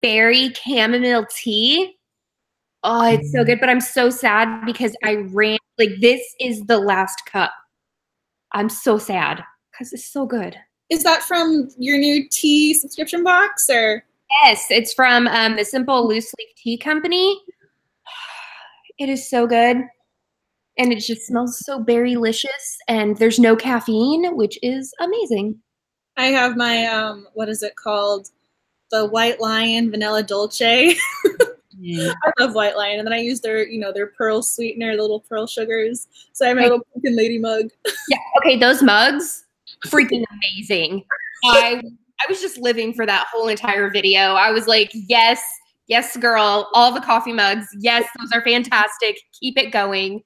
berry chamomile tea. Oh, it's so good. But I'm so sad because I ran, like, this is the last cup. I'm so sad because it's so good. Is that from your new tea subscription box, or? Yes, it's from the Simple Loose Leaf Tea Company. It is so good. And it just smells so berry-licious. And there's no caffeine, which is amazing. I have my, what is it called? The White Lion Vanilla Dolce. I love White Lion. And then I use their, you know, their pearl sweetener, the little pearl sugars. So I have my little pumpkin lady mug. Yeah, okay, those mugs, freaking amazing. I was just living for that whole entire video. I was like, yes, girl, all the coffee mugs. Yes, those are fantastic. Keep it going.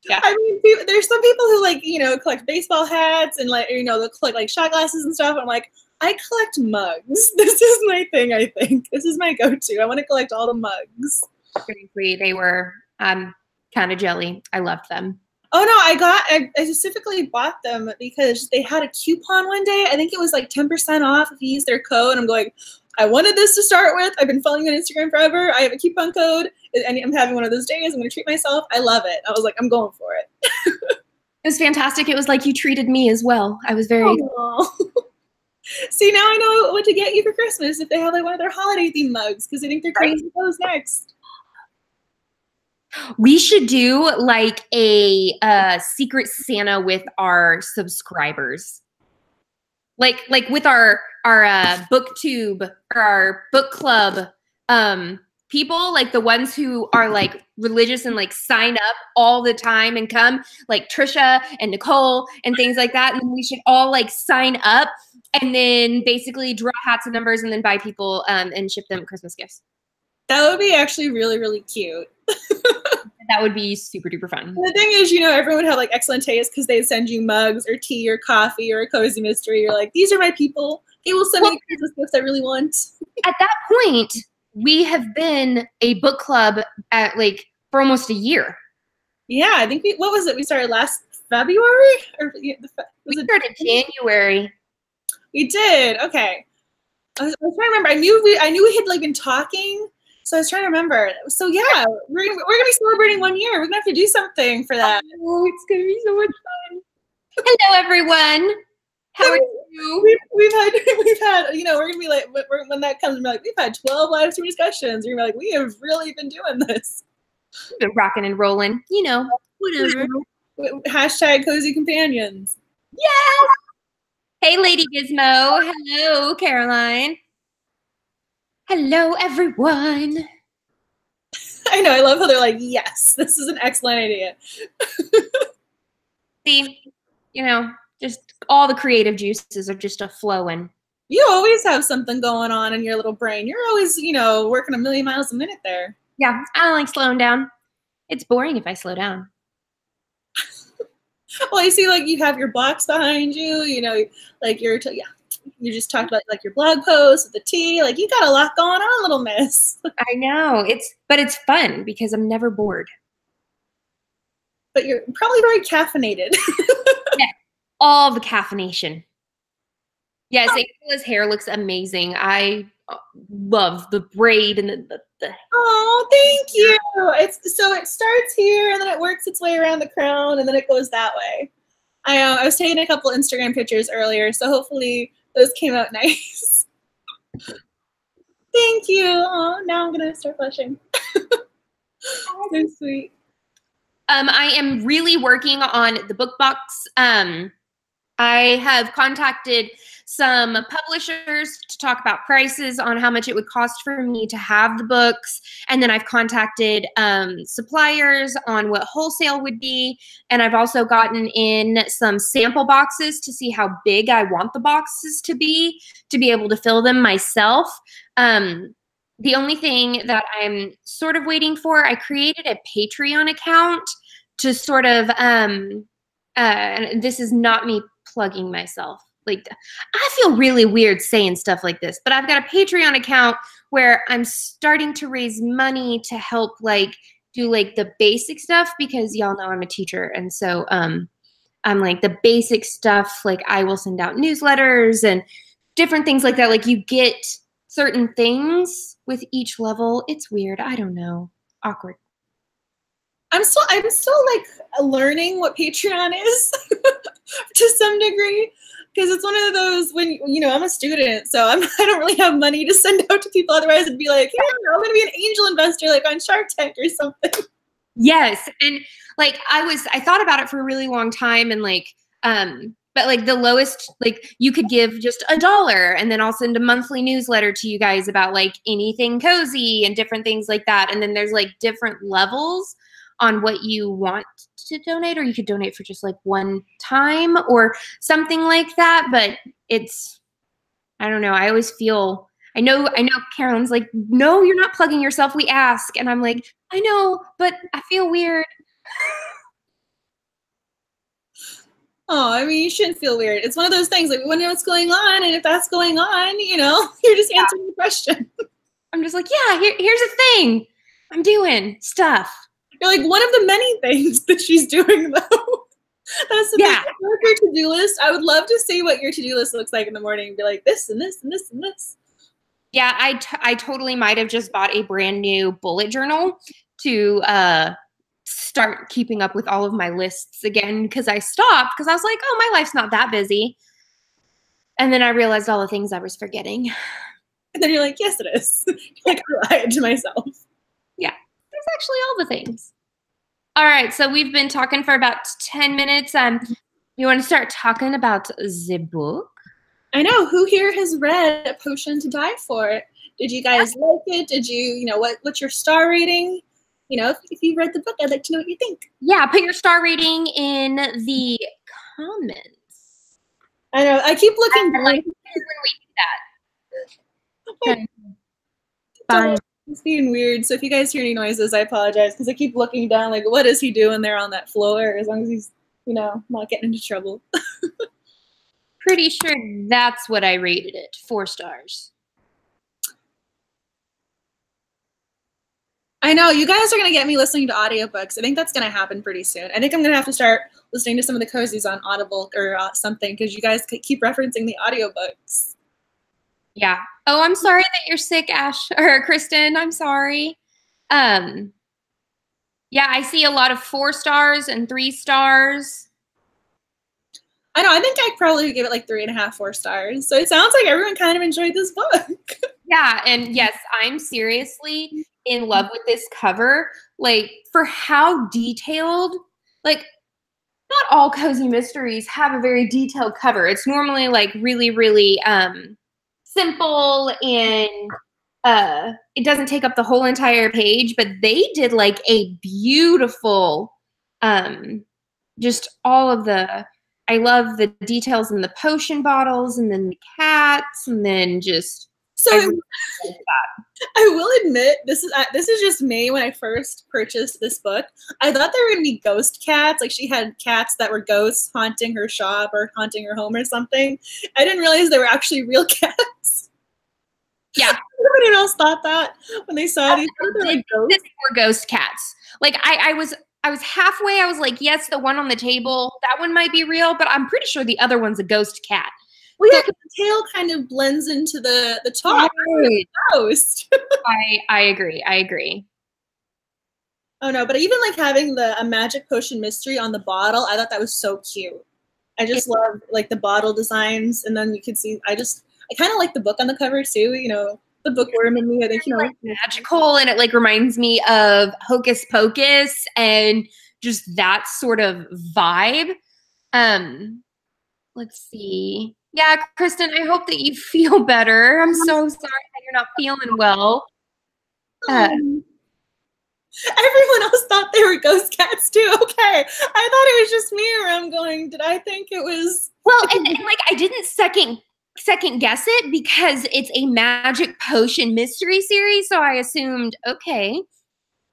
Yeah. I mean, there's some people who, like, you know, collect baseball hats and, like, you know, they'll collect, like, shot glasses and stuff. I'm like, I collect mugs. This is my thing, I think. This is my go-to. I want to collect all the mugs. Seriously, they were kind of jelly. I loved them. Oh, no, I specifically bought them because they had a coupon one day. I think it was like 10% off if you use their code. I'm going, I wanted this to start with. I've been following you on Instagram forever. I have a coupon code, and I'm having one of those days. I'm going to treat myself. I love it. I was like, I'm going for it. It was fantastic. It was like you treated me as well. I was very... See, now I know what to get you for Christmas if they have, like, one of their holiday-themed mugs, because I think they're crazy clothes next. We should do, like, a Secret Santa with our subscribers. Like with our booktube or our book club people, like the ones who are like religious and like sign up all the time and come, like Trisha and Nicole and things like that. And we should all like sign up and then basically draw hats and numbers and then buy people and ship them Christmas gifts. That would be actually really, really cute. That would be super duper fun. The thing is, you know, everyone would have like excellent taste because they'd send you mugs or tea or coffee or a cozy mystery. You're like, these are my people. They will send me the Christmas gifts I really want. At that point, we have been a book club at like for almost a year. Yeah, I think what was it? We started last February, or we started January. We did. Okay. I was trying to remember. I knew we had like been talking. So I was trying to remember. So yeah, we're gonna be celebrating 1 year. We're gonna have to do something for that. Oh, it's gonna be so much fun. Hello, everyone. How are you? We've had, you know, we're gonna be like, when that comes, we're like, we've had 12 live stream discussions. We're gonna be like, we have really been doing this. We've been rocking and rolling, you know, whatever. Hashtag cozy companions. Yes. Hey, Lady Gizmo. Hello, Caroline. Hello, everyone. I know. I love how they're like, yes, this is an excellent idea. See, you know, just all the creative juices are just a-flowing. You always have something going on in your little brain. You're always, you know, working a million miles a minute there. Yeah, I don't like slowing down. It's boring if I slow down. Well, I see, like, you have your box behind you, you know, like you just talked about like your blog post with the tea. Like, you got a lot going on, little miss. I know. But it's fun because I'm never bored. But you're probably very caffeinated. Yeah, all the caffeination. Yes, Angela's hair looks amazing. I love the braid and the Oh, thank you. So it starts here and then it works its way around the crown and then it goes that way. I was taking a couple Instagram pictures earlier, so hopefully those came out nice. Thank you. Oh, now I'm gonna start blushing. So sweet. I am really working on the book box. I have contacted some publishers to talk about prices on how much it would cost for me to have the books. And then I've contacted suppliers on what wholesale would be. And I've also gotten in some sample boxes to see how big I want the boxes to be able to fill them myself. The only thing that I'm sort of waiting for, I created a Patreon account to sort of, and this is not me plugging myself. Like, I feel really weird saying stuff like this, but I've got a Patreon account where I'm starting to raise money to help like do like the basic stuff because y'all know I'm a teacher. And so I'm like the basic stuff, like I will send out newsletters and different things like that. Like you get certain things with each level. It's weird. I don't know. Awkward. I'm still like learning what Patreon is to some degree, because it's one of those when, you know, I'm a student, so I don't really have money to send out to people. Otherwise, it'd be like, yeah, I'm gonna be an angel investor like on Shark Tank or something. Yes, and like I thought about it for a really long time, and like but like the lowest, like you could give just $1 and then I'll send a monthly newsletter to you guys about like anything cozy and different things like that. And then there's like different levels on what you want to donate, or you could donate for just like one time or something like that. But it's, I don't know. I always feel, I know Carolyn's like, no, you're not plugging yourself. We ask. And I'm like, I know, but I feel weird. Oh, I mean, you shouldn't feel weird. It's one of those things, like, we want to know what's going on, and if that's going on, you know, you're just answering the question. I'm just like, yeah, here's a thing. I'm doing stuff. You're like, one of the many things that she's doing, though. That's the thing. I love your to-do list. I would love to see what your to-do list looks like in the morning and be like, this and this and this and this. Yeah, I totally might have just bought a brand new bullet journal to start keeping up with all of my lists again, because I stopped because I was like, oh, my life's not that busy. And then I realized all the things I was forgetting. And then you're like, yes, it is. Like, I lied to myself. Yeah, it's actually all the things. All right, so we've been talking for about 10 minutes. You want to start talking about the book? I know. Who here has read A Potion to Die For? Did you guys like it? Did you know, what's your star rating? You know, if you read the book, I'd like to know what you think. Yeah, put your star rating in the comments. I know. I keep looking. I like when we do that. Okay. Fine. It's being weird. So if you guys hear any noises, I apologize, because I keep looking down like, what is he doing there on that floor? As long as he's, you know, not getting into trouble. Pretty sure that's what I rated it. 4 stars. I know. You guys are going to get me listening to audiobooks. I think that's going to happen pretty soon. I think I'm going to have to start listening to some of the cozies on Audible or something, because you guys keep referencing the audiobooks. Yeah. Oh, I'm sorry that you're sick, Ash, or Kristen. I'm sorry. Yeah, I see a lot of 4 stars and 3 stars. I know. I think I'd probably give it like 3.5, 4 stars. So it sounds like everyone kind of enjoyed this book. Yeah, and yes, I'm seriously in love with this cover. Like, for how detailed, like, not all cozy mysteries have a very detailed cover. It's normally like really, really simple, and it doesn't take up the whole entire page, but they did like a beautiful, just all of the, I love the details in the potion bottles, and then the cats, and then just. So I will admit, this is just me. When I first purchased this book, I thought there were going to be ghost cats. Like, she had cats that were ghosts haunting her shop or haunting her home or something. I didn't realize they were actually real cats. Yeah. Everybody else thought that when they saw these. They were ghost cats. Like, I was halfway. I was like, yes, the one on the table, that one might be real, but I'm pretty sure the other one's a ghost cat. Well, yeah, because the tail kind of blends into the top. Right. Ghost. I agree. Oh no, but even like having a magic potion mystery on the bottle, I thought that was so cute. I just love like the bottle designs, and then you can see. I kind of like the book on the cover too. You know, the bookworm in me. I think, you know, like magical, and it like reminds me of Hocus Pocus and just that sort of vibe. Let's see. Yeah, Kristen, I hope that you feel better. I'm so sorry that you're not feeling well. Everyone else thought they were ghost cats too. Okay. I thought it was just me, where I'm going, did I think it was? Well, and like, I didn't second guess it, because it's a magic potion mystery series. So I assumed, okay,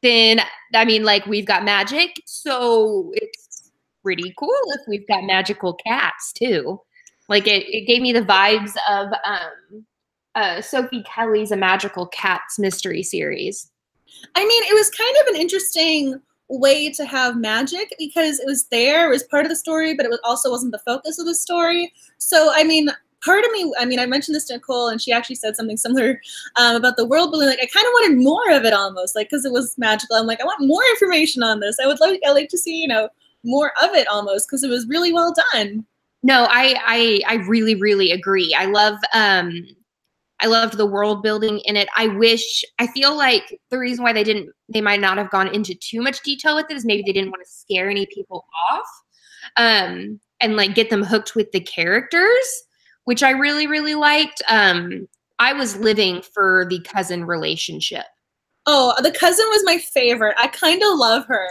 then, I mean, like, we've got magic, so it's pretty cool if we've got magical cats too. Like, it gave me the vibes of Sophie Kelly's A Magical Cats mystery series. I mean, it was kind of an interesting way to have magic, because it was part of the story, but it also wasn't the focus of the story. So, I mean, part of me, I mean, I mentioned this to Nicole, and she actually said something similar about the world building. Like, I kind of wanted more of it almost, like, because it was magical. I'm like, I want more information on this. I like to see, you know, more of it almost, because it was really well done. No, I really, really agree. I loved the world building in it. I feel like the reason why they might not have gone into too much detail with it is maybe they didn't want to scare any people off, and like get them hooked with the characters, which I really, really liked. I was living for the cousin relationship. Oh, the cousin was my favorite. I kind of love her.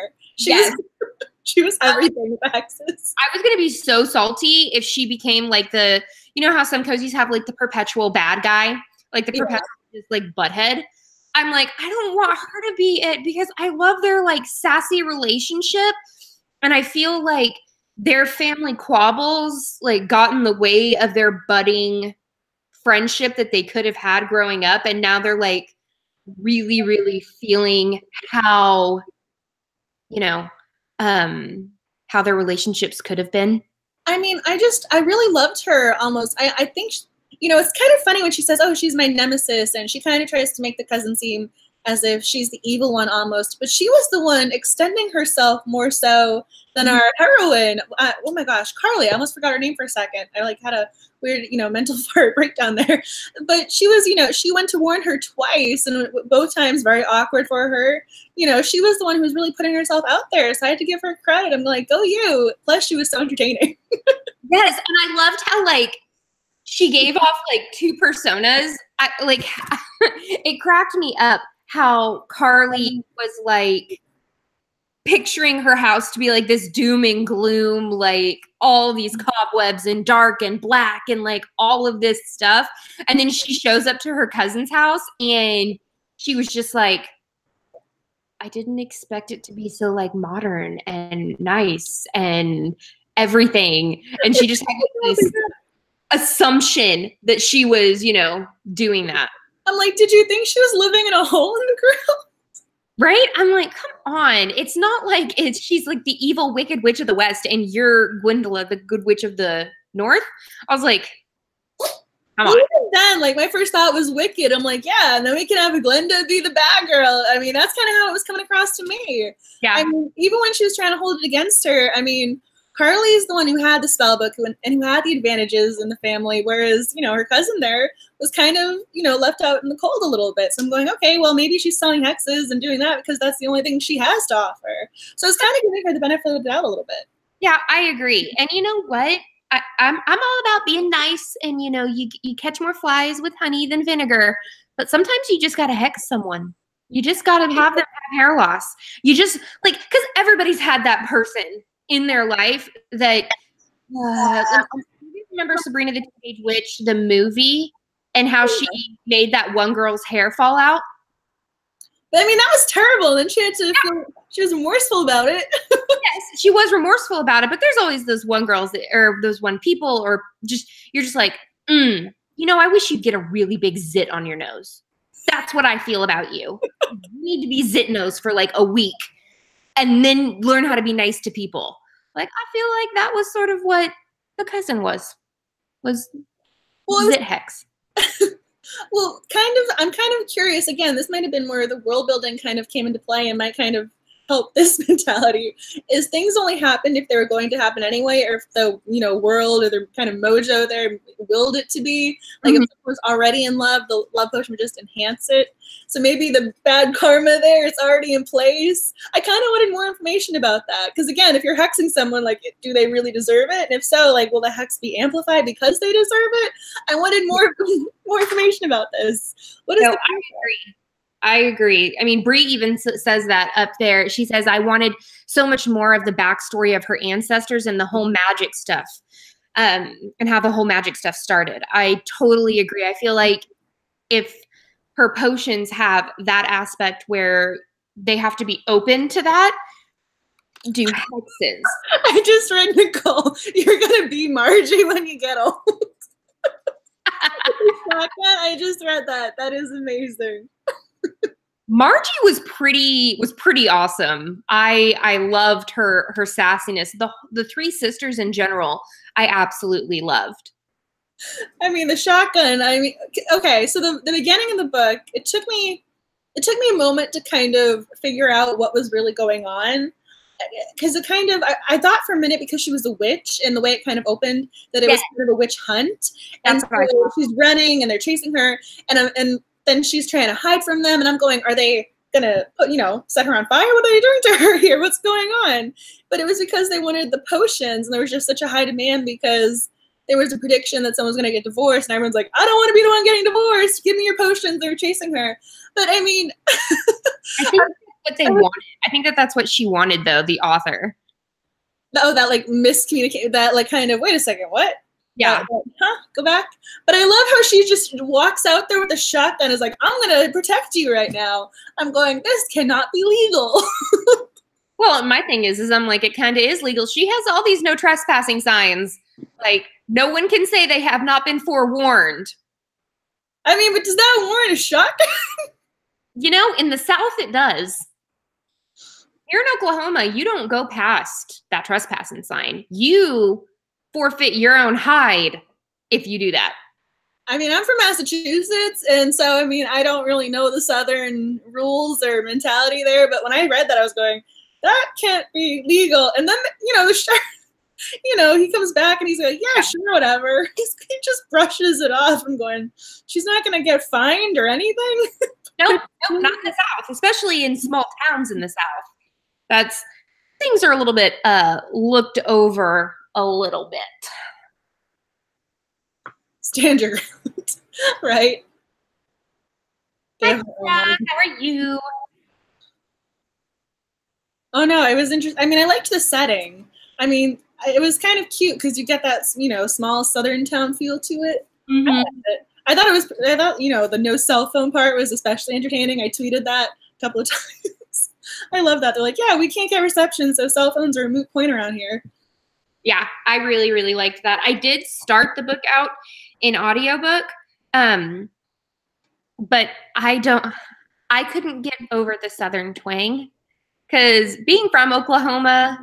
She was everything with the hexes. I was going to be so salty if she became like you know how some cozies have like the perpetual bad guy, like the perpetual like butthead. I'm like, I don't want her to be it, because I love their like sassy relationship. And I feel like their family quabbles like got in the way of their budding friendship that they could have had growing up. And now they're like really, really feeling how, you know, how their relationships could have been. I mean, I really loved her almost. I think, you know, it's kind of funny when she says, oh, she's my nemesis, and she kind of tries to make the cousin seem as if she's the evil one almost, but she was the one extending herself more so than our heroine. Oh my gosh, Carly, I almost forgot her name for a second. I like had a weird, you know, mental fart breakdown there. But she was, you know, she went to warn her twice, and both times very awkward for her. You know, she was the one who was really putting herself out there, so I had to give her credit. I'm like, go you. Plus, she was so entertaining. Yes, and I loved how like she gave off like two personas. It cracked me up how Carly was like picturing her house to be like this doom and gloom, like all these cobwebs and dark and black and like all of this stuff. And then she shows up to her cousin's house and she was just like, I didn't expect it to be so like modern and nice and everything. And she just had this assumption that she was, you know, doing that. I'm like, did you think she was living in a hole in the ground? Right? I'm like, come on. It's not like she's like the evil wicked witch of the West and you're Gwendola, the good witch of the North. I was like, come on. Even then, like my first thought was Wicked. I'm like, yeah, and then we can have Glenda be the bad girl. I mean, that's kind of how it was coming across to me. Yeah. I mean, even when she was trying to hold it against her, I mean, Carly is the one who had the spell book and who had the advantages in the family, whereas, you know, her cousin there was kind of, you know, left out in the cold a little bit. So I'm going, okay, well, maybe she's selling hexes and doing that because that's the only thing she has to offer. So it's kind of giving her the benefit of the doubt a little bit. Yeah, I agree. And you know what? I'm all about being nice, and you know, you catch more flies with honey than vinegar. But sometimes you just gotta hex someone. You just gotta have them have hair loss. You just like, because everybody's had that person in their life that you remember Sabrina the Teenage Witch, the movie, and how she made that one girl's hair fall out. I mean, that was terrible. And she had to feel, she was remorseful about it. Yes, she was remorseful about it, but there's always those one girls or those one people, or just you're just like, you know, I wish you'd get a really big zit on your nose. That's what I feel about you. You need to be zit nose for like a week and then learn how to be nice to people. Like, I feel like that was sort of what the cousin was zit hex. Well, I'm kind of curious. Again, this might have been where the world building kind of came into play and might kind of help this mentality. Is things only happened if they were going to happen anyway, or if the, you know, world or the kind of mojo there willed it to be. Like if someone was already in love, the love potion would just enhance it. So maybe the bad karma there is already in place. I kind of wanted more information about that, because again, if you're hexing someone, like, do they really deserve it? And if so, like, will the hex be amplified because they deserve it? I wanted more information about this. What is I agree. I mean, Bree even says that up there. She says, I wanted so much more of the backstory of her ancestors and the whole magic stuff, and how the whole magic stuff started. I totally agree. I feel like if her potions have that aspect where they have to be open to that, do hexes. I just read, Nicole, you're going to be Margie when you get old. I just read that. That is amazing. Margie was pretty awesome. I loved her sassiness. The three sisters in general, I absolutely loved. I mean, the shotgun, I mean, okay, so the beginning of the book, it took me a moment to kind of figure out what was really going on. Because it kind of, I thought for a minute, because she was a witch and the way it kind of opened, that it was kind of a witch hunt. And so she's running and they're chasing her, and then she's trying to hide from them, and I'm going, are they gonna put, set her on fire? What are they doing to her here? What's going on? But it was because they wanted the potions, and there was just such a high demand because there was a prediction that someone's gonna get divorced, and everyone's like, I don't want to be the one getting divorced. Give me your potions. They're chasing her. But I mean, I think that's what they wanted. I think that's what she wanted, though, the author. Oh, that like miscommunicated, that like kind of, wait a second, what? Yeah. Go back. But I love how she just walks out there with a shotgun, is like, I'm going to protect you right now. I'm going, this cannot be legal. Well, my thing is I'm like, it kind of is legal. She has all these no trespassing signs. Like, no one can say they have not been forewarned. I mean, but does that warrant a shotgun? In the South, it does. Here in Oklahoma, you don't go past that trespassing sign. You forfeit your own hide if you do that. I mean, I'm from Massachusetts, and so, I mean, I don't really know the Southern rules or mentality there, but when I read that, I was going, that can't be legal. And then, the sheriff, he comes back and he's like, yeah, sure, whatever. He just brushes it off. I'm going, she's not going to get fined or anything? Nope, not in the South, especially in small towns in the South. Things are a little bit looked over a little bit. Stand your ground, right? Hi, how are you? Oh no, it was interesting. I mean, I liked the setting. I mean, it was kind of cute because you get that, small southern town feel to it. Mm-hmm. I thought the no cell phone part was especially entertaining. I tweeted that a couple of times. I love that. They're like, yeah, we can't get reception, so cell phones are a moot point around here. Yeah, I really, really liked that. I did start the book out in audiobook, but I couldn't get over the Southern twang because being from Oklahoma,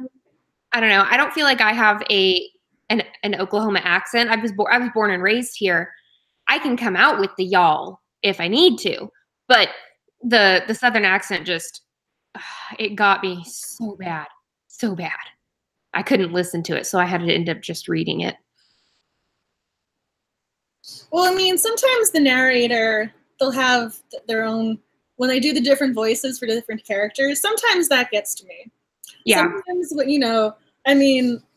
I don't know. I don't feel like I have an Oklahoma accent. I was born and raised here. I can come out with the y'all if I need to, but the Southern accent just, it got me so bad. I couldn't listen to it, so I had to end up just reading it. Well, I mean, sometimes the narrator, they'll have their own, when they do the different voices for different characters, sometimes that gets to me. Yeah. Sometimes,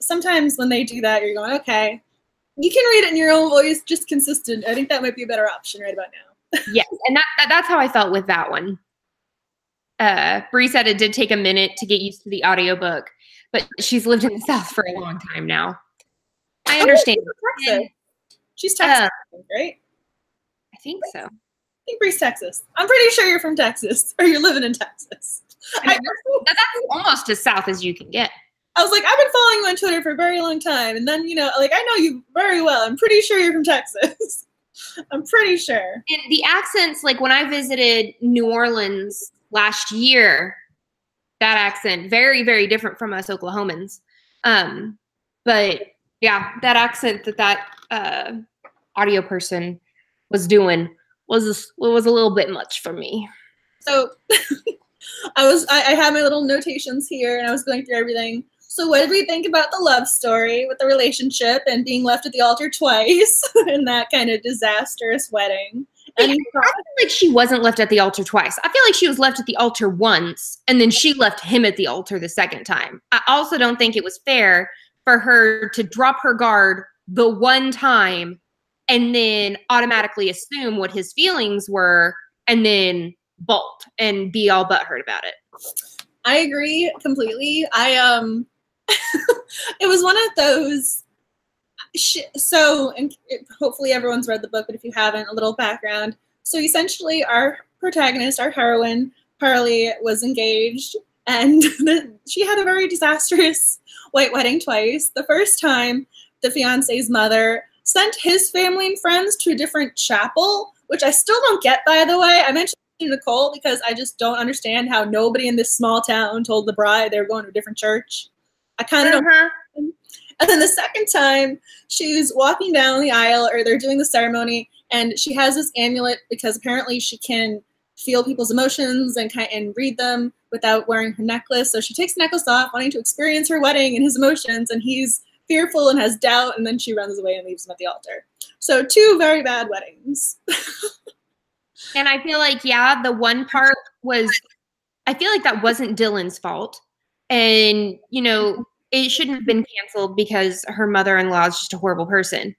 sometimes when they do that, you're going, okay, you can read it in your own voice, just consistent. I think that might be a better option right about now. Yes, and that's how I felt with that one. Bree said it did take a minute to get used to the audiobook, but she's lived in the South for a long time now. I understand. She's Texas, right? I think so. I think Bree's Texas. I'm pretty sure you're from Texas, or you're living in Texas. That's almost as South as you can get. I was like, I've been following you on Twitter for a very long time, and then, I know you very well. I'm pretty sure you're from Texas. I'm pretty sure. And the accents, like when I visited New Orleans last year, that accent, very, very different from us Oklahomans. But yeah, that accent that audio person was doing was a little bit much for me. So I had my little notations here, and I was going through everything. So what did we think about the love story with the relationship and being left at the altar twice in that kind of disastrous wedding? I feel like she wasn't left at the altar twice. I feel like she was left at the altar once, and then she left him at the altar the second time. I also don't think it was fair for her to drop her guard the one time and then automatically assume what his feelings were and then bolt and be all butthurt about it. I agree completely. It was one of those. And hopefully everyone's read the book, but if you haven't, a little background. So essentially, our protagonist, our heroine, Harley, was engaged, and she had a very disastrous white wedding twice. The first time, the fiance's mother sent his family and friends to a different chapel, which I still don't get, by the way. I mentioned Nicole because I just don't understand how nobody in this small town told the bride they were going to a different church. I kind of don't. And then the second time, she's walking down the aisle, or they're doing the ceremony, and she has this amulet because apparently she can feel people's emotions and read them without wearing her necklace. So she takes the necklace off, wanting to experience her wedding and his emotions, and he's fearful and has doubt, and then she runs away and leaves him at the altar. So 2 very bad weddings. And I feel like, yeah, the one part was, I feel like that wasn't Dylan's fault. And, you know, it shouldn't have been canceled because her mother-in-law is just a horrible person.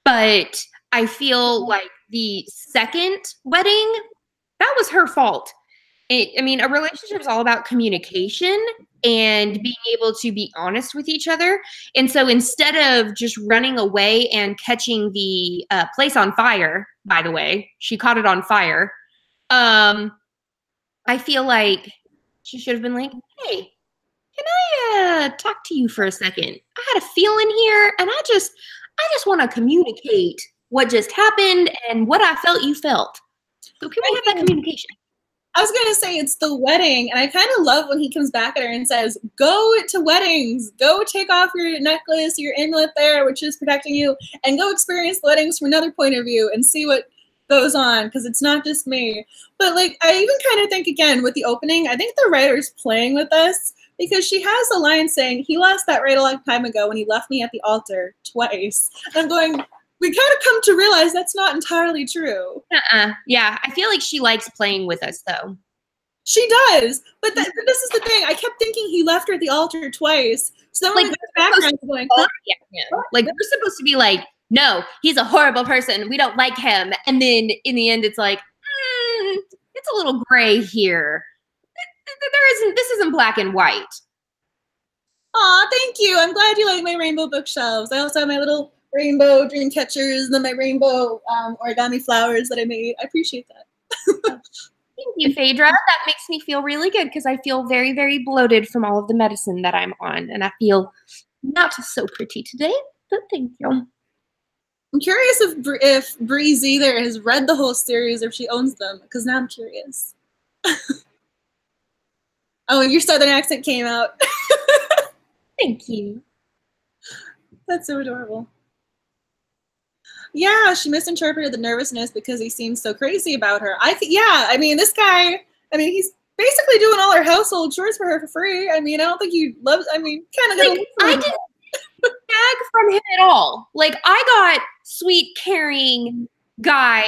But I feel like the second wedding, that was her fault. I mean, a relationship is all about communication and being able to be honest with each other. And so instead of just running away and catching the place on fire, by the way, she caught it on fire. I feel like she should have been like, hey, can I talk to you for a second? I had a feeling here, and I just want to communicate what just happened and what I felt you felt. So can we have that communication? I was going to say it's the wedding, and I kind of love when he comes back at her and says, go to weddings, go take off your necklace, your amulet there, which is protecting you, and go experience the weddings from another point of view and see what goes on, because it's not just me. But like, I even kind of think, again, with the opening, I think the writer's playing with us, because she has a line saying, he lost that right a long time ago when he left me at the altar twice. And I'm going, we kind of come to realize that's not entirely true. Yeah, I feel like she likes playing with us, though. She does, but this is the thing. I kept thinking he left her at the altar twice. So then, like, background going, like, we're supposed to be like, no, he's a horrible person. We don't like him. And then in the end, it's like, it's a little gray here. This isn't black and white. Aw, thank you. I'm glad you like my rainbow bookshelves. I also have my little rainbow dream catchers and then my rainbow origami flowers that I made. I appreciate that. Thank you, Phaedra. That makes me feel really good because I feel very, very bloated from all of the medicine that I'm on, and I feel not so pretty today, but thank you. I'm curious if Breeze either has read the whole series or if she owns them, because now I'm curious. Oh, and your southern accent came out. Thank you. That's so adorable. Yeah, she misinterpreted the nervousness because he seems so crazy about her. I mean, this guy, I mean, he's basically doing all her household chores for her for free. I mean, I don't think he loves, I mean, kind of like, I didn't bag from him at all. Like, I got sweet, caring guy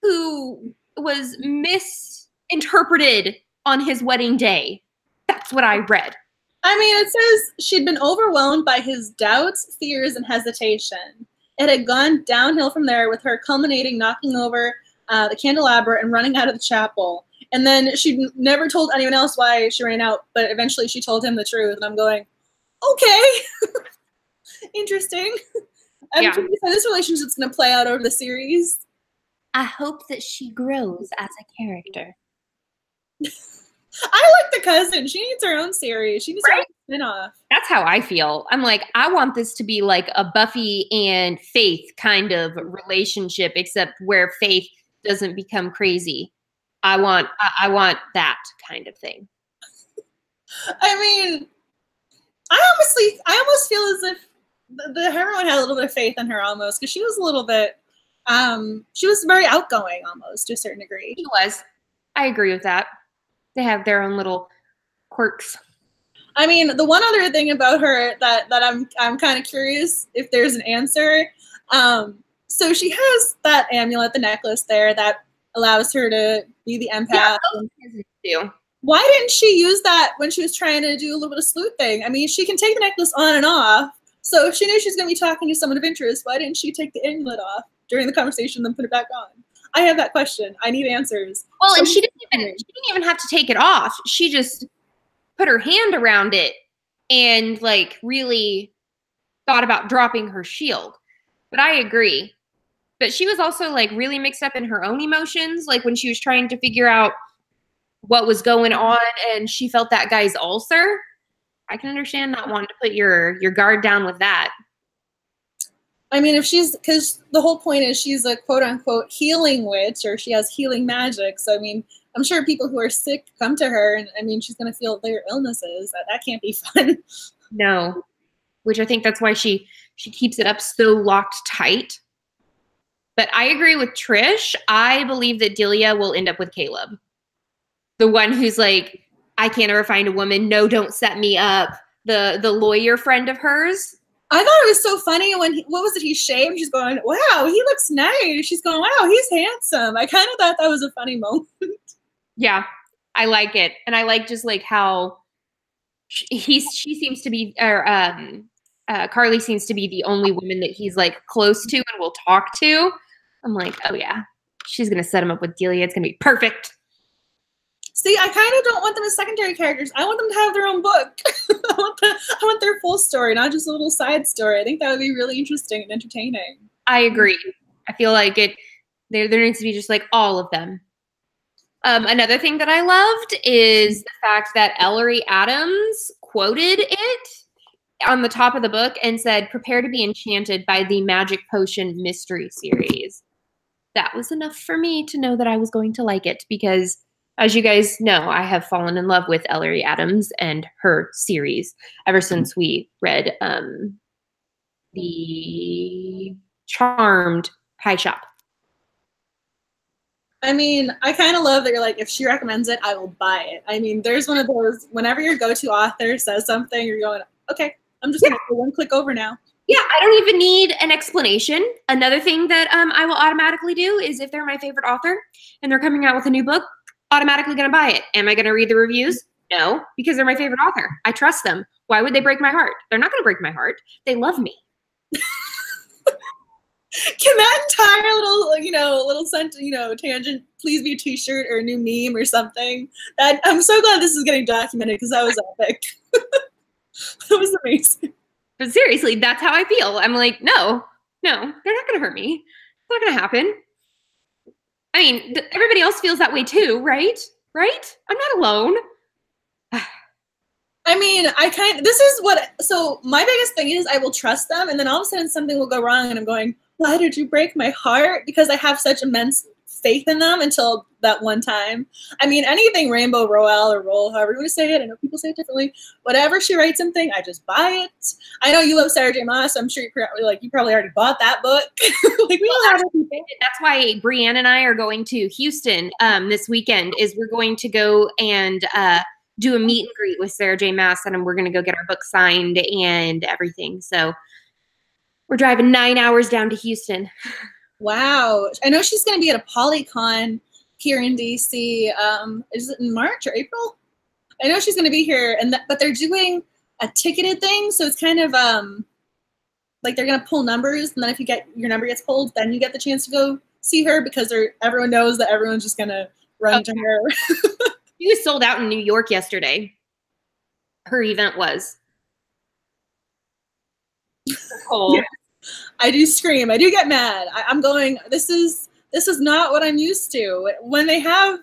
who was misinterpreted on his wedding day. That's what I read. I mean, it says she'd been overwhelmed by his doubts, fears, and hesitation. It had gone downhill from there, with her culminating knocking over the candelabra and running out of the chapel. And then she never told anyone else why she ran out, but eventually she told him the truth. And I'm going, okay, interesting. I'm curious how this relationship's going to play out over the series. I hope that she grows as a character. I like the cousin. She needs her own series. She needs her own spin-off. That's how I feel. I'm like, I want this to be like a Buffy and Faith kind of relationship, except where Faith doesn't become crazy. I want that kind of thing. I mean, I almost feel as if the heroine had a little bit of faith in her almost, because she was a little bit, she was very outgoing almost to a certain degree. She was. I agree with that. They have their own little quirks. I mean, the one other thing about her that I'm kind of curious if there's an answer. So she has that amulet, the necklace there that allows her to be the empath. Yeah, why didn't she use that when she was trying to do a little bit of sleuthing? I mean, she can take the necklace on and off. So if she knew she was going to be talking to someone of interest, why didn't she take the amulet off during the conversation and then put it back on? I have that question. I need answers. Well, and she didn't even have to take it off. She just put her hand around it and like really thought about dropping her shield. But I agree. But she was also like really mixed up in her own emotions, like when she was trying to figure out what was going on and she felt that guy's ulcer. I can understand not wanting to put your guard down with that. I mean, if she's, because the whole point is she's a quote-unquote healing witch, or she has healing magic. So, I mean, I'm sure people who are sick come to her, and I mean, she's going to feel their illnesses. That can't be fun. No. which I think that's why she keeps it up so locked tight. But I agree with Trish. I believe that Delia will end up with Caleb. The one who's like, I can't ever find a woman. No, don't set me up. The lawyer friend of hers. I thought it was so funny when, what was it, he shaved? She's going, wow, he looks nice. She's going, wow, he's handsome. I kind of thought that was a funny moment. Yeah, I like it. And I like just like how she seems to be, or Carly seems to be the only woman that he's like close to and will talk to. I'm like, oh yeah, she's going to set him up with Delia. It's going to be perfect. See, I kind of don't want them as secondary characters. I want them to have their own book. I want their full story, not just a little side story. I think that would be really interesting and entertaining. I agree. I feel like there needs to be just like all of them. Another thing that I loved is the fact that Ellery Adams quoted it on the top of the book and said, prepare to be enchanted by the Magic Potion mystery series. That was enough for me to know that I was going to like it because, as you guys know, I have fallen in love with Ellery Adams and her series ever since we read the Charmed Pie Shop. I mean, I kind of love that you're like, if she recommends it, I will buy it. I mean, there's one of those, whenever your go-to author says something, you're going, okay, I'm just going to go one click over now. Yeah, I don't even need an explanation. Another thing that I will automatically do is if they're my favorite author and they're coming out with a new book, automatically going to buy it. Am I going to read the reviews? No, because they're my favorite author. I trust them. Why would they break my heart? They're not going to break my heart. They love me. Can that entire little tangent please be a t-shirt or a new meme or something? That I'm so glad this is getting documented because that was epic. That was amazing. But seriously, that's how I feel. I'm like, no, they're not going to hurt me. It's not going to happen. I mean, everybody else feels that way too, right? Right? I'm not alone. I mean, so my biggest thing is I will trust them, and then all of a sudden something will go wrong, and I'm going, why did you break my heart? Because I have such immense faith in them until that one time. I mean, anything Rainbow Royale or Roll, however you want to say it, I know people say it differently. Whatever she writes something, I just buy it. I know you love Sarah J. Maas, so I'm sure you probably already bought that book. Like we all have everything. That's why Brianne and I are going to Houston this weekend. Is we're going to go and do a meet and greet with Sarah J. Maas, and we're going to go get our book signed and everything. So we're driving 9 hours down to Houston. Wow. I know she's going to be at a Polycon here in DC. Is it in March or April? I know she's going to be here, but they're doing a ticketed thing. So it's kind of like they're going to pull numbers, and then if your number gets pulled, then you get the chance to go see her because everyone knows that everyone's just going to run to her. She was sold out in New York yesterday. Her event was. Cold. Yeah. I do scream. I do get mad. I'm going, this is not what I'm used to. When they have,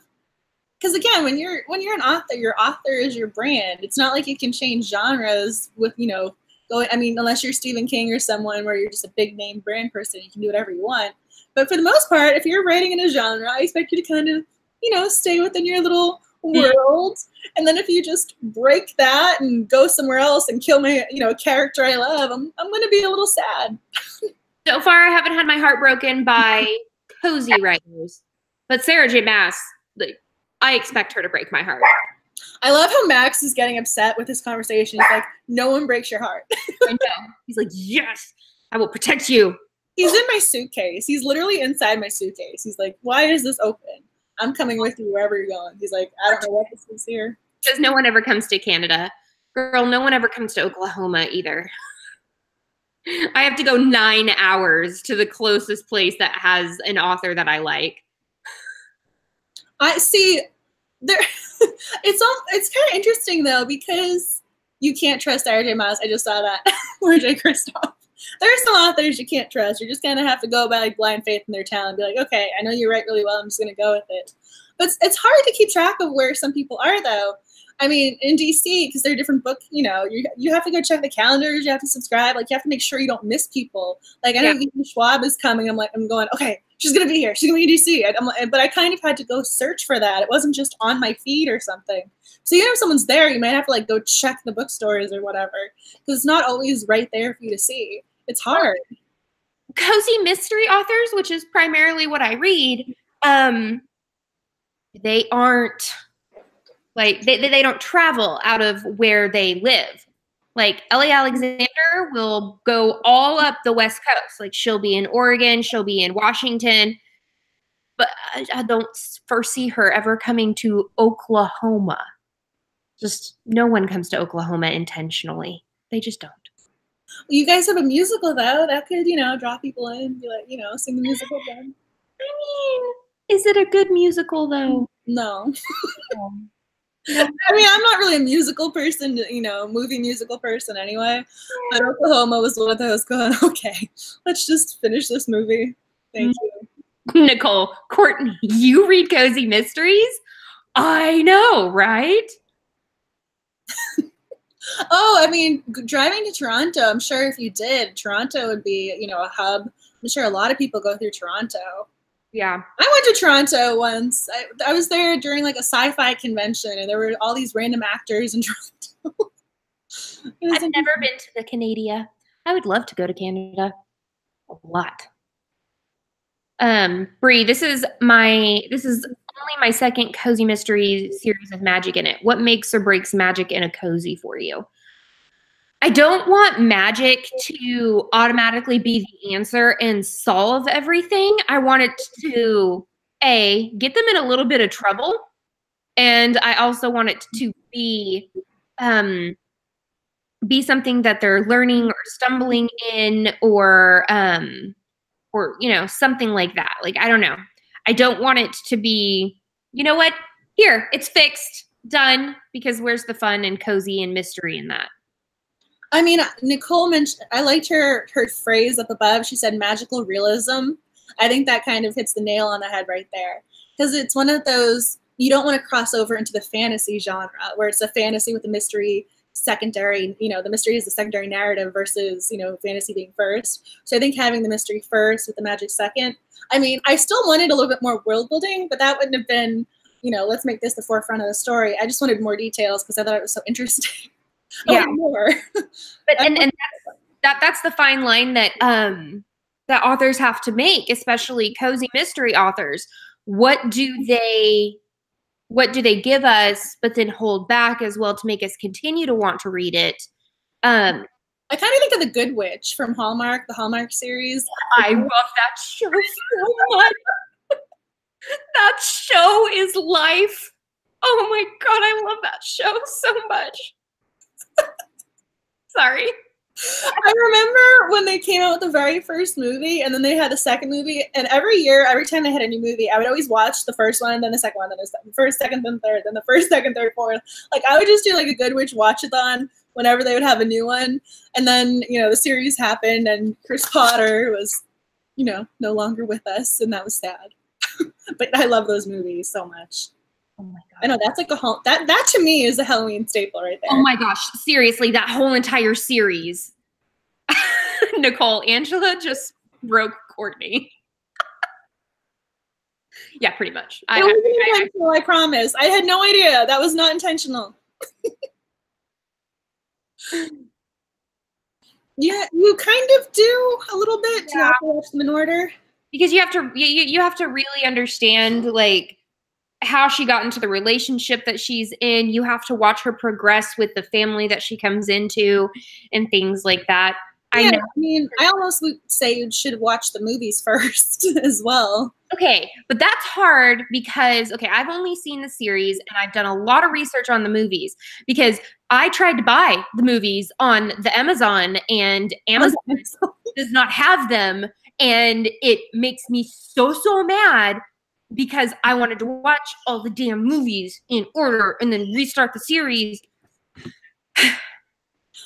because again, when you're an author, your author is your brand. It's not like you can change genres with, going, I mean, unless you're Stephen King or someone where you're just a big name brand person, you can do whatever you want. But for the most part, if you're writing in a genre, I expect you to kind of, stay within your little world. And then if you just break that and go somewhere else and kill my, a character I love, I'm going to be a little sad. So far, I haven't had my heart broken by cozy writers, but Sarah J. Maas, I expect her to break my heart. I love how Max is getting upset with this conversation. He's like, no one breaks your heart. I know. He's like, yes, I will protect you. He's in my suitcase. He's literally inside my suitcase. He's like, why is this open? I'm coming with you wherever you're going. He's like, I don't know what this is here. Because no one ever comes to Canada. Girl, no one ever comes to Oklahoma either. I have to go 9 hours to the closest place that has an author that I like. I see. It's kind of interesting though because you can't trust Sarah J. Maas. I just saw that. Or J. Kristoff. There are some authors you can't trust. You just kind of have to go by like blind faith in their talent and be like, okay, I know you write really well. I'm just going to go with it. But it's hard to keep track of where some people are, though. I mean, in DC, because they're different book, you know, you have to go check the calendars, you have to subscribe, like you have to make sure you don't miss people. Like I know Ethan Schwab is coming. I'm going, okay, she's gonna be here. She's gonna be in DC. But I kind of had to go search for that. It wasn't just on my feed or something. So even if someone's there, you might have to like go check the bookstores or whatever, because it's not always right there for you to see. It's hard. Cozy mystery authors, which is primarily what I read, they aren't like they don't travel out of where they live. Like Ellie Alexander will go all up the West Coast. Like she'll be in Oregon, she'll be in Washington, but I don't foresee her ever coming to Oklahoma. Just no one comes to Oklahoma intentionally. They just don't. You guys have a musical though. That could, you know, draw people in, be like, you know, sing the musical then. I mean, is it a good musical though? No. I mean, I'm not really a musical person, you know, movie musical person anyway. But Oklahoma was one of those going, okay, let's just finish this movie. Thank you. Nicole, Courtney, you read cozy mysteries? I know, right? Oh, I mean, driving to Toronto, I'm sure if you did, Toronto would be, you know, a hub. I'm sure a lot of people go through Toronto. Yeah. I went to Toronto once. I was there during like a sci-fi convention, and there were all these random actors in Toronto. I've never been to the Canada. I would love to go to Canada. A lot. Bree, this is only my second cozy mystery series with magic in it. What makes or breaks magic in a cozy for you? I don't want magic to automatically be the answer and solve everything. I want it to, A, get them in a little bit of trouble. And I also want it to be something that they're learning or stumbling in or you know, something like that. Like, I don't know. I don't want it to be, you know what? Here, it's fixed, done, because where's the fun and cozy and mystery in that? I mean, Nicole mentioned, I liked her phrase up above. She said magical realism. I think that kind of hits the nail on the head right there. Because it's one of those, you don't want to cross over into the fantasy genre, where it's a fantasy with a mystery secondary, you know, the mystery is the secondary narrative versus, you know, fantasy being first. So I think having the mystery first with the magic second. I mean, I still wanted a little bit more world building, but that wouldn't have been, you know, let's make this the forefront of the story. I just wanted more details because I thought it was so interesting. Yeah. More. But and that's the fine line that that authors have to make, especially cozy mystery authors. What do they give us, but then hold back as well to make us continue to want to read it? I kind of think of The Good Witch from Hallmark, the Hallmark series. I love that show so much. That show is life. Oh my God, I love that show so much. Sorry. I remember when they came out with the very first movie, and then they had the second movie, and every year, every time they had a new movie, I would always watch the first one, then the second one, then the first, second, then third, then the first, second, third, fourth. Like, I would just do like a Good Witch watch-a-thon whenever they would have a new one. And then, you know, the series happened, and Chris Potter was, you know, no longer with us, and that was sad. But I love those movies so much. Oh my God. I know, that's like that to me is a Halloween staple right there. Oh my gosh, seriously, that whole entire series. Nicole, Angela just broke Courtney. Yeah, pretty much. I promise. I had no idea. That was not intentional. Yeah, you kind of do a little bit. Yeah. You have to watch them in order. Because you have to really understand like how she got into the relationship that she's in. You have to watch her progress with the family that she comes into and things like that. Yeah, I mean, I almost would say you should watch the movies first as well. Okay, but that's hard because, okay, I've only seen the series and I've done a lot of research on the movies because I tried to buy the movies on the Amazon and Amazon does not have them. And it makes me so mad because I wanted to watch all the damn movies in order and then restart the series.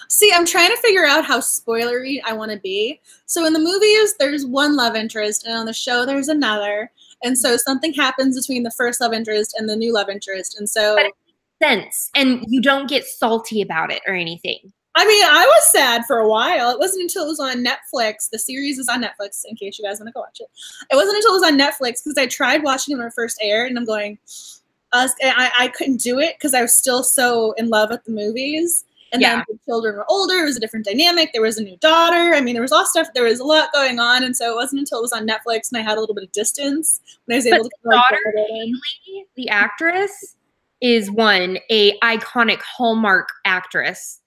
See, I'm trying to figure out how spoilery I want to be. So in the movies, there's one love interest, and on the show, there's another. And so something happens between the first love interest and the new love interest. And so sense, and you don't get salty about it or anything. I mean, I was sad for a while. It wasn't until it was on Netflix. The series is on Netflix, in case you guys want to go watch it. It wasn't until it was on Netflix, because I tried watching it when it first aired, and I'm going, I couldn't do it because I was still so in love with the movies. And then the children were older. It was a different dynamic. There was a new daughter. I mean, there was all stuff. There was a lot going on. And so it wasn't until it was on Netflix and I had a little bit of distance when I was able to the daughter, Haley, the actress, is one, a iconic Hallmark actress.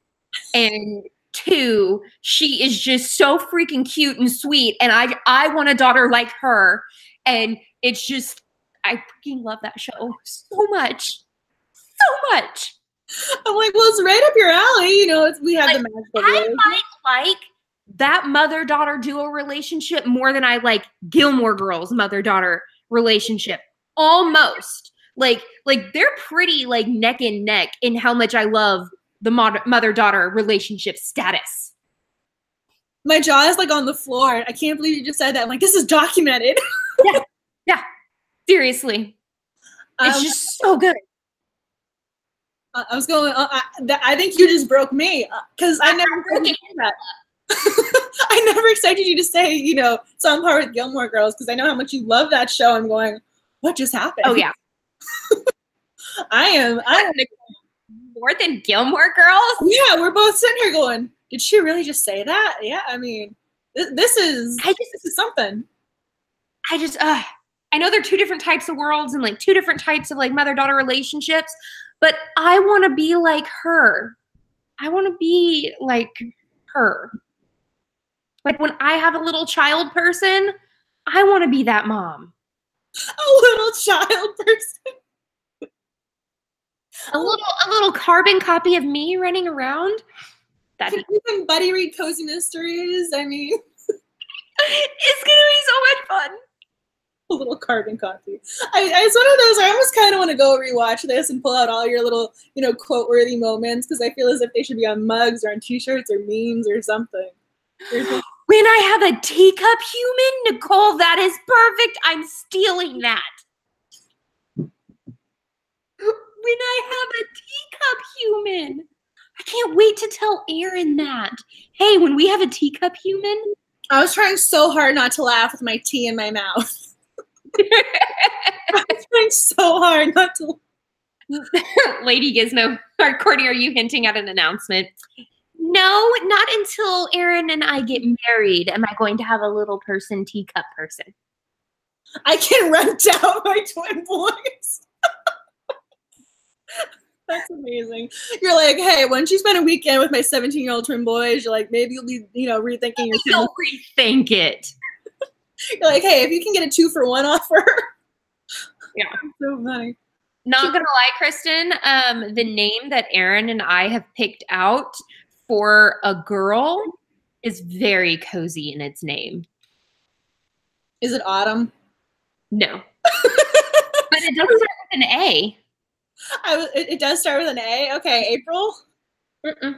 And two, she is just so freaking cute and sweet. And I want a daughter like her. And it's just, I freaking love that show so much. So much. I'm like, well, it's right up your alley. You know, we have the magical I might like that mother-daughter duo relationship more than I like Gilmore Girls mother-daughter relationship. Almost. Like they're pretty like neck and neck in how much I love the mother-daughter relationship status. My jaw is like on the floor. I can't believe you just said that. I'm like, this is documented. Yeah. Seriously. It's just so good. I was going, I think you just broke me, because I never expected that. I never expected you to say, you know, some part with Gilmore Girls, because I know how much you love that show. I'm going, what just happened? Oh, yeah. I am more than Gilmore Girls? Yeah, we're both sitting here going, did she really just say that? Yeah, I mean, this is something. I know they're two different types of worlds and like two different types of like mother-daughter relationships, but I want to be like her. I want to be like her. Like when I have a little child person, I want to be that mom. A little child person. A little carbon copy of me running around. You can buddy read cozy mysteries. I mean, it's gonna be so much fun. A little carbon copy. It's one of those, I almost kind of want to go rewatch this and pull out all your little, you know, quote-worthy moments, because I feel as if they should be on mugs or on t-shirts or memes or something. When I have a teacup human, Nicole, that is perfect. I'm stealing that. When I have a teacup human. I can't wait to tell Aaron that. Hey, when we have a teacup human. I was trying so hard not to laugh with my tea in my mouth. I was trying so hard not to. Lady Gizmo, Courtney, are you hinting at an announcement? No, not until Aaron and I get married am I going to have a little person, teacup person. I can rent out my twin boys. That's amazing. You're like, hey, once you spend a weekend with my 17-year-old twin boys, you're like, maybe you'll be, you know, rethinking your. You'll rethink it. You're like, hey, if you can get a 2-for-1 offer. Yeah. So funny. Not gonna lie, Kristen, the name that Aaron and I have picked out for a girl is very cozy in its name. Is it Autumn? No. But it does start with an A. It does start with an A? Okay, April? People,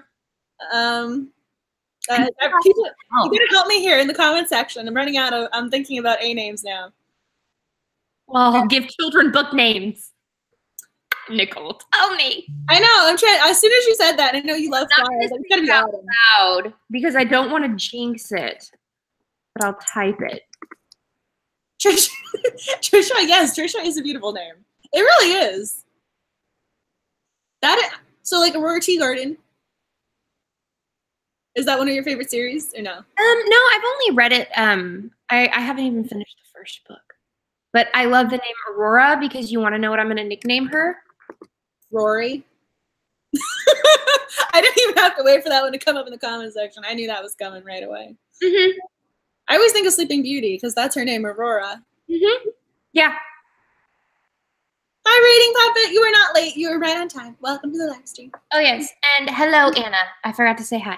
you gotta help me here in the comment section. I'm thinking about A names now. Well, I'll give children book names. Nicole, tell me. I know. I'm trying. As soon as you said that, I know you love flowers. It's gonna be out loud because I don't want to jinx it, but I'll type it. Trisha, yes, Trisha is a beautiful name. It really is. So like Aurora Tea Garden. Is that one of your favorite series or no? No, I've only read it. I haven't even finished the first book. But I love the name Aurora because you want to know what I'm going to nickname her? Rory. I didn't even have to wait for that one to come up in the comment section. I knew that was coming right away. Mm-hmm. I always think of Sleeping Beauty because that's her name, Aurora. Mm-hmm. Yeah. Hi, Reading Puppet. You were not late. You were right on time. Welcome to the live stream. Oh, yes. And hello, Anna. I forgot to say hi.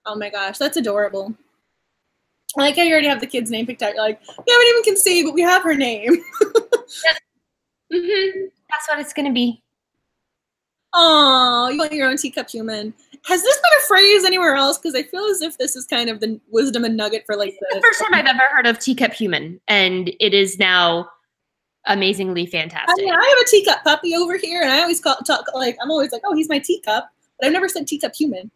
Oh, my gosh. That's adorable. I like how you already have the kid's name picked out. You're like, we haven't even conceived, but we have her name. Yep. Mm-hmm. That's what it's going to be. Oh, you want your own teacup human. Has this been a phrase anywhere else? Because I feel as if this is kind of the wisdom and nugget for like the first time I've ever heard of teacup human, and it is now amazingly I fantastic. mean, I have a teacup puppy over here, and I always talk like, I'm always like, oh, he's my teacup, but I've never said teacup human.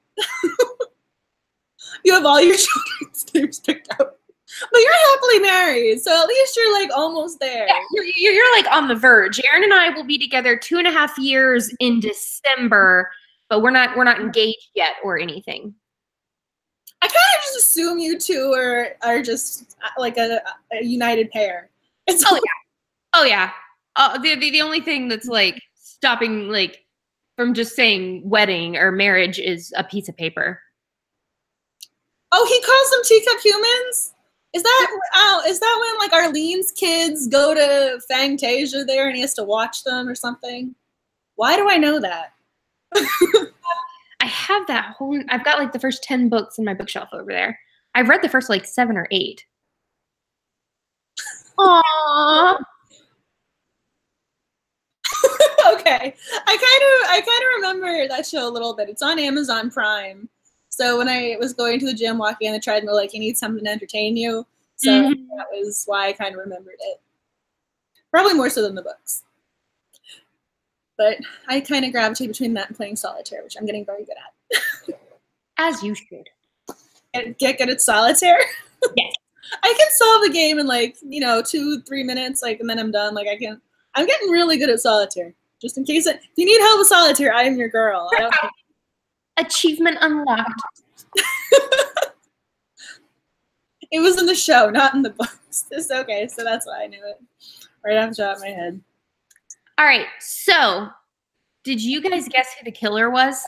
You have all your children's names picked out. But you're happily married, so at least you're like almost there. Yeah, you're like on the verge. Aaron and I will be together 2.5 years in December, but we're not engaged yet or anything. I kind of just assume you two are just like a united pair. Oh yeah. The only thing that's like stopping like from just saying wedding or marriage is a piece of paper. Oh, he calls them teacup humans? Is that when like Arlene's kids go to Fangtasia there and he has to watch them or something? Why do I know that? I have that whole, I've got like the first 10 books in my bookshelf over there. I've read the first like 7 or 8. Aww. Okay. I kind of remember that show a little bit. It's on Amazon Prime. So when I was going to the gym, walking on the treadmill, like, you need something to entertain you. So that was why I kind of remembered it. Probably more so than the books. But I kind of gravitate between that and playing solitaire, which I'm getting very good at. As you should. Get good at solitaire? Yes. I can solve the game in like, 2-3 minutes, like, and then I'm done. Like, I'm getting really good at solitaire. Just in case, if you need help with solitaire, I am your girl. Achievement unlocked. It was in the show, not in the books. It's okay, so that's why I knew it. Right off the top of my head. All right, so did you guys guess who the killer was?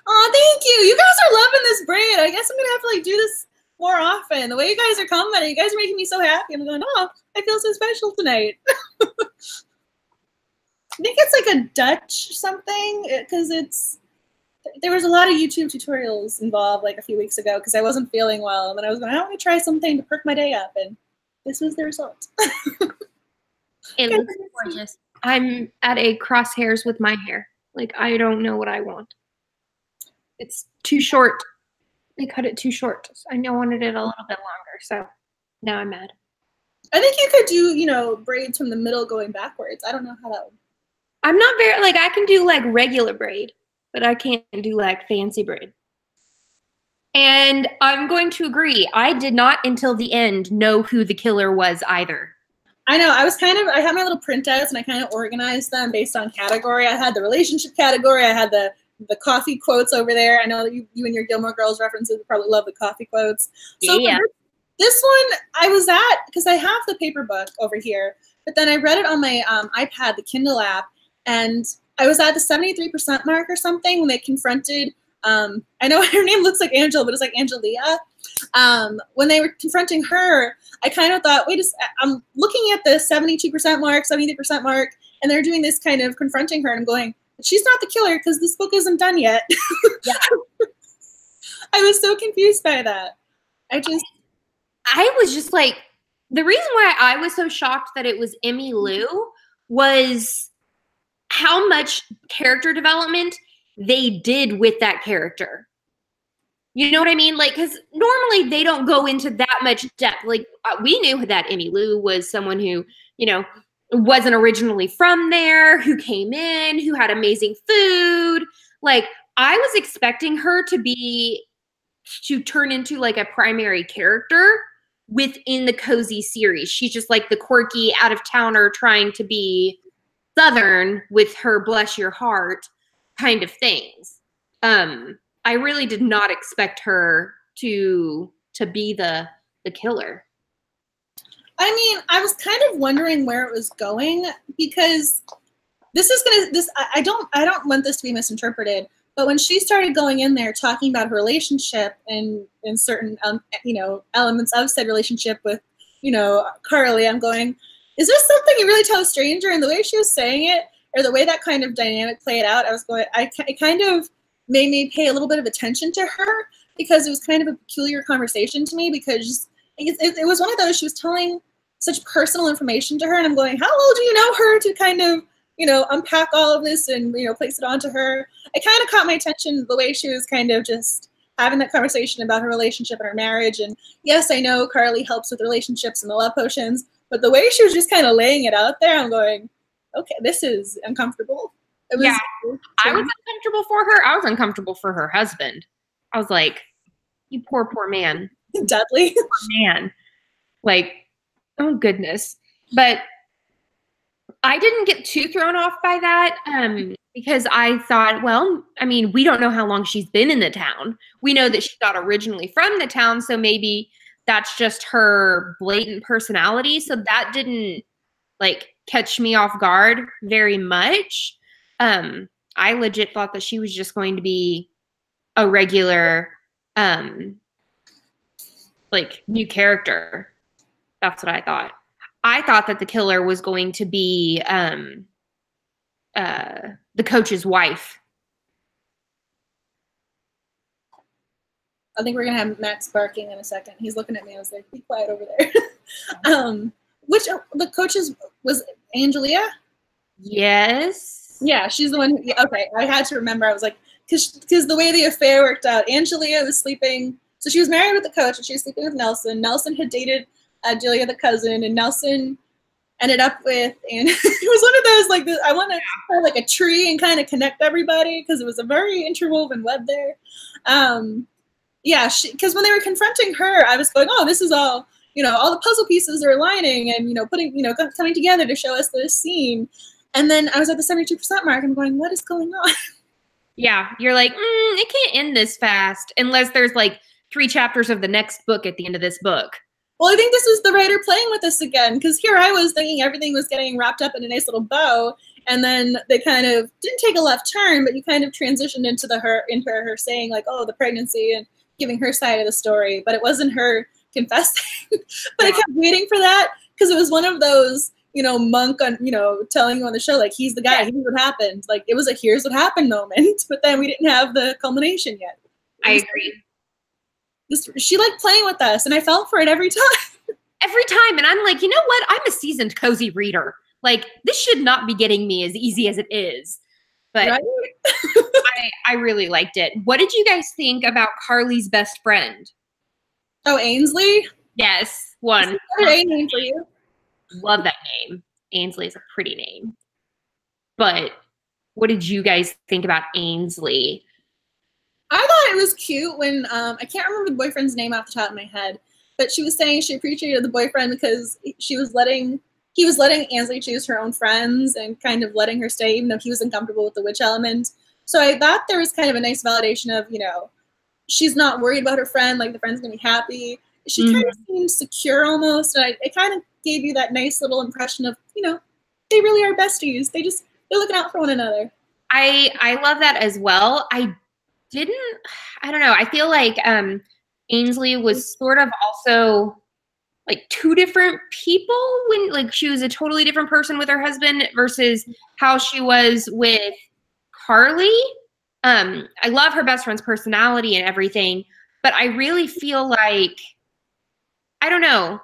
Oh, thank you. You guys are loving this braid. I guess I'm gonna have to like do this more often. The way you guys are commenting, you guys are making me so happy. I'm going, oh, I feel so special tonight. I think it's like a Dutch something, because there was a lot of YouTube tutorials involved like a few weeks ago because I wasn't feeling well, and then I was going, I want to try something to perk my day up, and this was the result. It looks gorgeous. I'm at a crosshairs with my hair. Like, I don't know what I want. It's too short. They cut it too short. I wanted it a little bit longer, so now I'm mad. I think you could do, braids from the middle going backwards. I don't know how that would. I'm not very, like, I can do, like, regular braid, but I can't do, like, fancy braid. And I'm going to agree. I did not, until the end, know who the killer was either. I know. I had my little printouts, and I kind of organized them based on category. I had the relationship category. I had the coffee quotes over there. I know that you and your Gilmore Girls references probably love the coffee quotes. So yeah. This one I was at, because I have the paper book over here, but then I read it on my iPad, the Kindle app, and I was at the 73% mark or something when they confronted, I know her name looks like Angela, but it's like Angelia. When they were confronting her, I kind of thought, wait, I'm looking at the 72% mark, 73% mark, and they're doing this kind of confronting her, and I'm going, she's not the killer because this book isn't done yet. Yeah. I was so confused by that. I was just like, the reason why I was so shocked that it was Emmy Lou was how much character development they did with that character. You know what I mean? Like, because normally they don't go into that much depth. Like, we knew that Emmy Lou was someone who, wasn't originally from there, who came in, who had amazing food. Like, I was expecting her to turn into like a primary character within the Cozy series. She's just like the quirky out-of-towner trying to be Southern with her bless your heart kind of things. I really did not expect her to be the killer. I mean, I was kind of wondering where it was going, because I don't want this to be misinterpreted, but when she started going in there talking about her relationship and certain elements of said relationship with Carly, I'm going, is this something you really tell a stranger? And the way she was saying it, or the way that kind of dynamic played out, it kind of made me pay a little bit of attention to her, because it was kind of a peculiar conversation to me, because it was one of those, she was telling such personal information to her, and I'm going, how well do you know her to kind of unpack all of this and place it onto her? It kind of caught my attention, the way she was kind of just having that conversation about her relationship and her marriage. And yes, I know Carly helps with relationships and the love potions, But the way she was just kind of laying it out there, I'm going, okay, this is uncomfortable. It was, yeah, I was uncomfortable for her. I was uncomfortable for her husband. I was like, you poor man. Dudley. Poor man. Like, oh goodness. But I didn't get too thrown off by that because I thought, well, I mean, we don't know how long she's been in the town. We know that she's not originally from the town, so maybe that's just her blatant personality. So that didn't like catch me off guard very much. I legit thought that she was just going to be a regular like new character. That's what I thought. I thought that the killer was going to be the coach's wife. I think we're gonna have Max barking in a second. He's looking at me. I was like, "Be quiet over there." Which the coach's was Angelia? Yes. Yeah, she's the one. Who, yeah, okay, I had to remember. I was like, because the way the affair worked out, Angelia was sleeping. So she was married with the coach, and she was sleeping with Nelson. Nelson had dated Julia, the cousin, and Nelson ended up with, and it was one of those like I want to have like a tree and kind of connect everybody because it was a very interwoven web there. Yeah, because when they were confronting her, I was going, oh, this is all, all the puzzle pieces are aligning and putting, coming together to show us this scene. And then I was at the 72% mark. I'm going, what is going on? Yeah, you're like, it can't end this fast unless there's like 3 chapters of the next book at the end of this book. Well, I think this was the writer playing with us again, because here I was thinking everything was getting wrapped up in a nice little bow, and then they kind of didn't take a left turn, but you kind of transitioned into her saying like, oh, the pregnancy and giving her side of the story, but it wasn't her confessing. But I kept waiting for that because it was one of those, monk on, telling you on the show like he's the guy, here's what happened. Like it was a here's what happened moment, but then we didn't have the culmination yet. I agree. She liked playing with us, and I fell for it every time. Every time, and I'm like, you know what? I'm a seasoned cozy reader. Like this should not be getting me as easy as it is. But right? I really liked it. What did you guys think about Carly's best friend? Oh, Ainsley? Yes, one. Another A name for you. Love that name. Ainsley is a pretty name. But what did you guys think about Ainsley? I thought it was cute when I can't remember the boyfriend's name off the top of my head, but she was saying she appreciated the boyfriend because he was letting Ainsley choose her own friends and kind of letting her stay, even though he was uncomfortable with the witch element. So I thought there was kind of a nice validation of, she's not worried about her friend, like the friend's gonna be happy. She kind of seemed secure almost, and it kind of gave you that nice little impression of, they really are besties. They're looking out for one another. I love that as well. I don't know. I feel like Ainsley was sort of also like 2 different people when like she was a totally different person with her husband versus how she was with Carly. I love her best friend's personality and everything, but I really feel like, I don't know,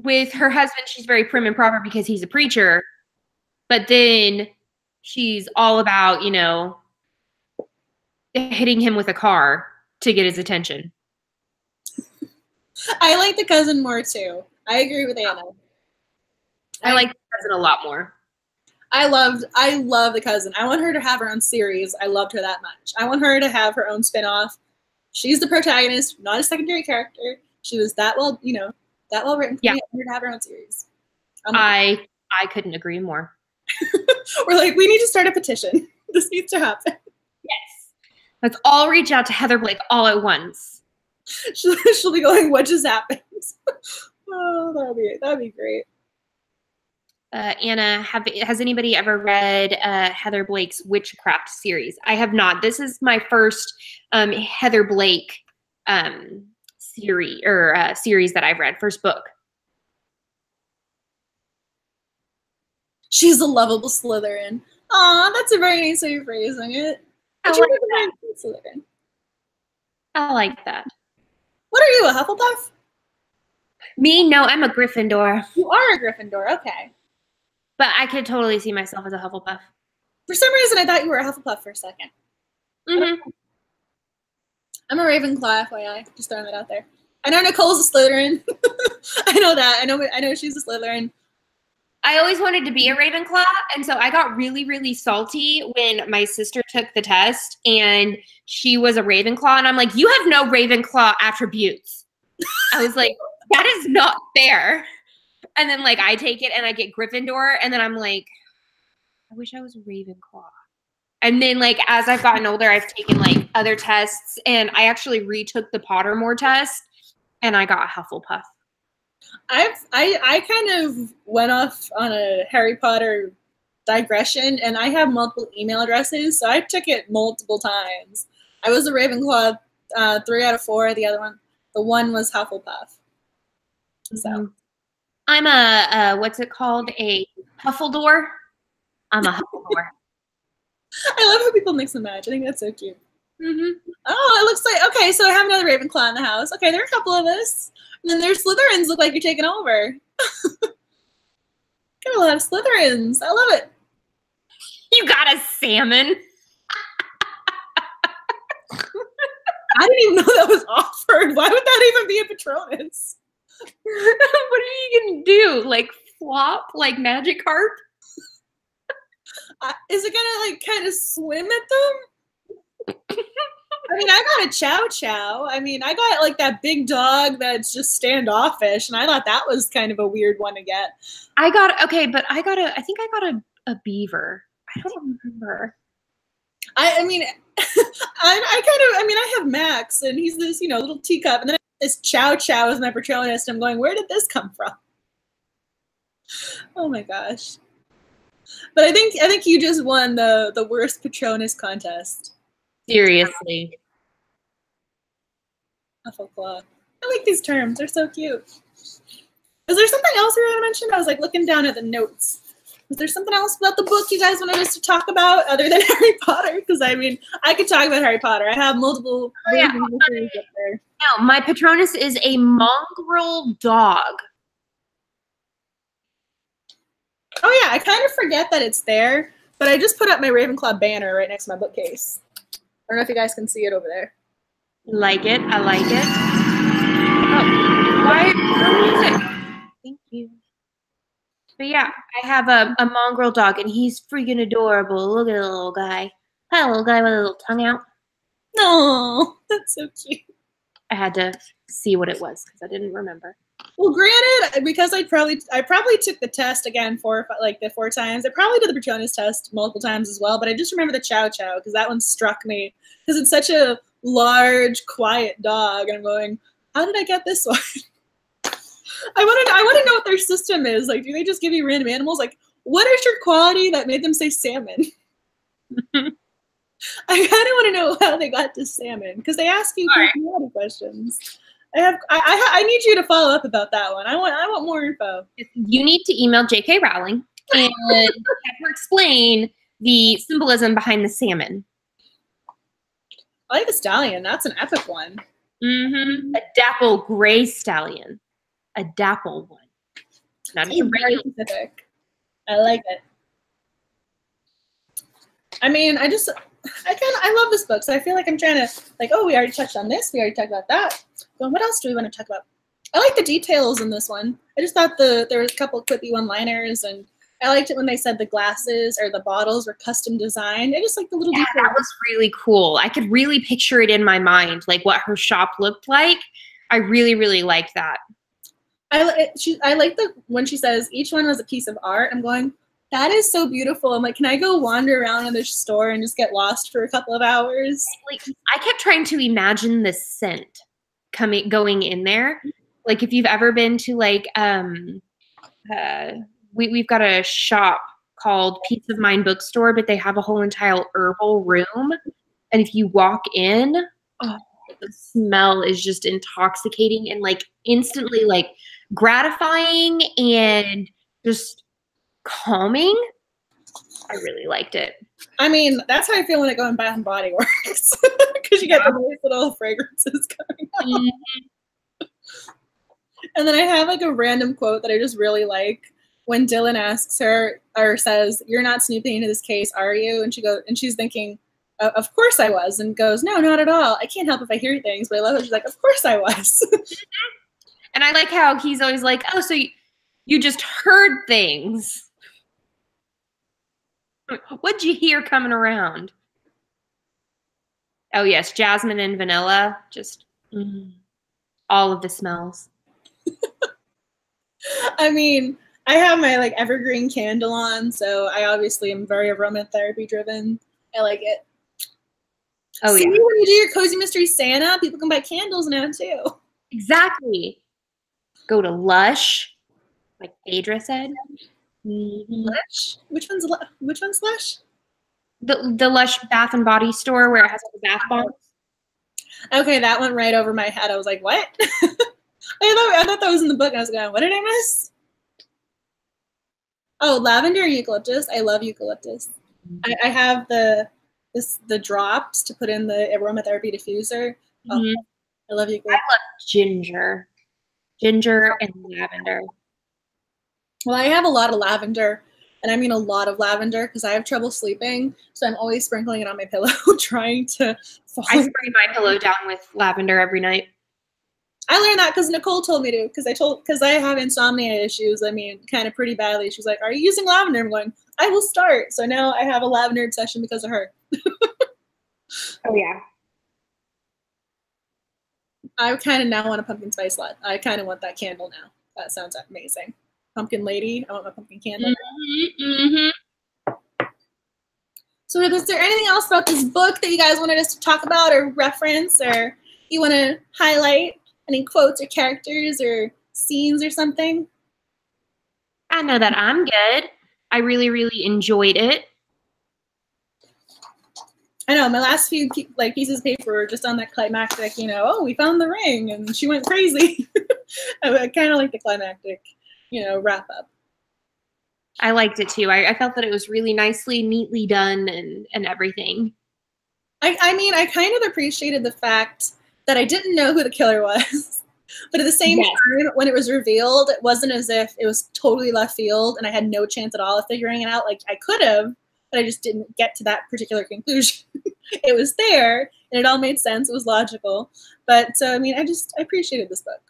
with her husband, she's very prim and proper because he's a preacher, but then she's all about, hitting him with a car to get his attention. I like the cousin more too. I agree with Anna. I like the cousin a lot more. I love the cousin. I want her to have her own series. I loved her that much. I want her to have her own spinoff. She's the protagonist, not a secondary character. She was that well written for me. I want her to have her own series. I couldn't agree more. We're like, we need to start a petition. This needs to happen. Yes. Let's all reach out to Heather Blake all at once. She'll be going, what just happened? Oh, that'd be great. Anna, has anybody ever read Heather Blake's Witchcraft series? I have not. This is my first Heather Blake series that I've read, first book. She's a lovable Slytherin. Aw, that's a very nice way of phrasing it. I like that. What are you, a Hufflepuff? Me? No, I'm a Gryffindor. You are a Gryffindor, okay. But I could totally see myself as a Hufflepuff. For some reason, I thought you were a Hufflepuff for a second. Mm-hmm. I'm a Ravenclaw, FYI. Just throwing that out there. I know Nicole's a Slytherin. I know that. I know she's a Slytherin. I always wanted to be a Ravenclaw, and so I got really, really salty when my sister took the test and she was a Ravenclaw, and I'm like, you have no Ravenclaw attributes. I was like, that is not fair. And then like I take it and I get Gryffindor, and then I'm like, I wish I was a Ravenclaw. And then like as I've gotten older, I've taken like other tests, and I actually retook the Pottermore test, and I got Hufflepuff. I kind of went off on a Harry Potter digression, and I have multiple email addresses, so I took it multiple times. I was a Ravenclaw 3 out of 4. The one was Hufflepuff. So I'm a what's it called? A Huffledore. I'm a Huffledore. I love how people mix and match. I think that's so cute. Mm-hmm. Oh, it looks like, okay, so I have another Ravenclaw in the house. Okay, there are a couple of us. And then there's Slytherins look like you're taking over. Got a lot of Slytherins. I love it. You got a salmon. I didn't even know that was offered. Why would that even be a Patronus? What are you going to do? Like flop like Magikarp? Is it gonna like kind of swim at them? I mean, I got a Chow Chow. I mean, I got like that big dog that's just standoffish, and I thought that was kind of a weird one to get. I think I got a beaver. I don't remember. I mean, I have Max, and he's this, little teacup, and then this Chow Chow is my Patronus, and I'm going, where did this come from? Oh my gosh. But I think you just won the worst Patronus contest. Seriously. Huffleclaw. I like these terms. They're so cute. Is there something else we were going to mention? I was like looking down at the notes. Was there something else about the book you guys wanted us to talk about other than Harry Potter? Because I mean, I could talk about Harry Potter. I have multiple versions up there. No, my Patronus is a mongrel dog. Oh yeah, I kind of forget that it's there, but I just put up my Ravenclaw banner right next to my bookcase. I don't know if you guys can see it over there. Like it. I like it. Oh, quiet music. Thank you. But yeah, I have a mongrel dog, and he's freaking adorable. Look at the little guy. Hi, little guy with a little tongue out. No, that's so cute. I had to see what it was because I didn't remember. Well, granted, because I probably took the test again 4 times. I probably did the Patronus test multiple times as well, but I just remember the Chow Chow because that one struck me because it's such a large, quiet dog, and I'm going, how did I get this one? I want to know what their system is. Like, do they just give you random animals? Like, what is your quality that made them say salmon? I kind of want to know how they got to salmon because they ask you personality questions. I need you to follow up about that one. I want more info. You need to email J.K. Rowling and have her explain the symbolism behind the salmon. I like the stallion. That's an epic one. Mm-hmm. A dapple gray stallion. A dapple one. Not even very specific. I like it. I mean, I love this book, so I feel like I'm trying to, like, oh, we already touched on this. We already talked about that. Well, what else do we want to talk about? I like the details in this one. I just thought there was a couple of quippy one-liners, and I liked it when they said the glasses or the bottles were custom designed. I just like the little details. That was really cool. I could really picture it in my mind, like what her shop looked like. I really, really liked that. I like when she says each one was a piece of art. I'm going, that is so beautiful. I'm like, can I go wander around in the store and just get lost for a couple of hours? Like, I kept trying to imagine the scent going in there. Like, if you've ever been to like we've got a shop called Peace of Mind Bookstore, but they have a whole entire herbal room, and if you walk in, the smell is just intoxicating and like instantly like gratifying and just calming. I really liked it. I mean, that's how I feel when I go and buy on Body Works because you get the nice little fragrances coming out. Mm-hmm. And then I have like a random quote that I just really like when Dylan asks her or says, "You're not snooping into this case, are you?" And she's thinking, of course I was, and goes, no, not at all. I can't help if I hear things, but I love it. She's like, of course I was. And I like how he's always like, oh, so you just heard things. What'd you hear coming around? Oh, yes, jasmine and vanilla. Just all of the smells. I mean, I have my like evergreen candle on, so I obviously am very aromatherapy driven. I like it. Oh, See, yeah. when you do your Cozy Mystery Santa, people can buy candles now too. Exactly. Go to Lush, like Phaedra said. Lush? Which one's Lush? The Lush Bath and Body Store where it has all the bath bombs. Okay, that went right over my head. I was like, what? I thought that was in the book, and I was going, what did I miss? Oh, lavender and eucalyptus. I love eucalyptus. I have the drops to put in the aromatherapy diffuser. Oh, I love eucalyptus. I love ginger. Ginger and lavender. Well, I have a lot of lavender, and I mean a lot of lavender because I have trouble sleeping, so I'm always sprinkling it on my pillow, trying to fall. I spray my pillow down with lavender every night. I learned that because Nicole told me to, because I have insomnia issues. I mean, kind of pretty badly. She's like, "Are you using lavender?" I'm going, "I will start." So now I have a lavender obsession because of her. Oh yeah. I kind of now want a pumpkin spice latte. I kind of want that candle now. That sounds amazing. Pumpkin lady. I want my pumpkin candle. So is there anything else about this book that you guys wanted us to talk about or reference, or you want to highlight any quotes or characters or scenes or something? I know that I'm good. I really, really enjoyed it. I know, my last few pieces of paper were just on that climactic, oh, we found the ring, and she went crazy. I kind of like the climactic, wrap up. I liked it too. I felt that it was really neatly done and everything. I mean, I kind of appreciated the fact that I didn't know who the killer was. But at the same time, when it was revealed, it wasn't as if it was totally left field and I had no chance at all of figuring it out. Like, I could have, but I just didn't get to that particular conclusion. It was there, and it all made sense. It was logical. But, so, I mean, I appreciated this book.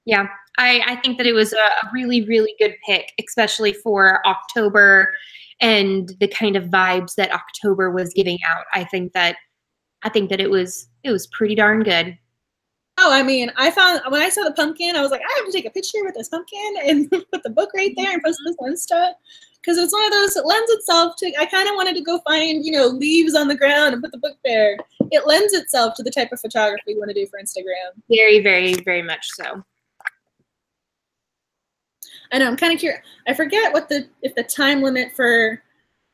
Yeah, I think that it was a really, really good pick, especially for October and the kind of vibes that October was giving out. I think that it was pretty darn good. Oh, I mean, when I saw the pumpkin, I was like, I have to take a picture with this pumpkin and put the book right there and post this on Insta. Because it's one of those that lends itself to, I kind of wanted to go find, leaves on the ground and put the book there. It lends itself to the type of photography you want to do for Instagram. Very, very, very much so. I know, I'm kind of curious. I forget if the time limit for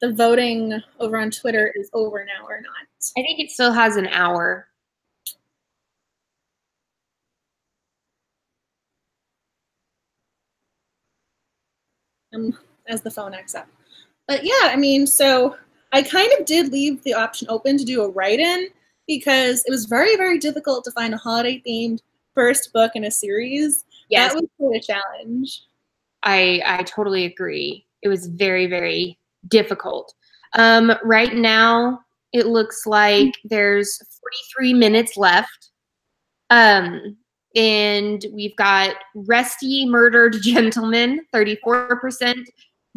the voting over on Twitter is over now or not. I think it still has an hour. As the phone acts up. But yeah, I mean, so I kind of did leave the option open to do a write-in because it was very, very difficult to find a holiday-themed first book in a series. Yes. That was quite a challenge. I totally agree. It was very, very difficult. Right now, it looks like there's 43 minutes left. And we've got Resty Murdered Gentleman, 34%,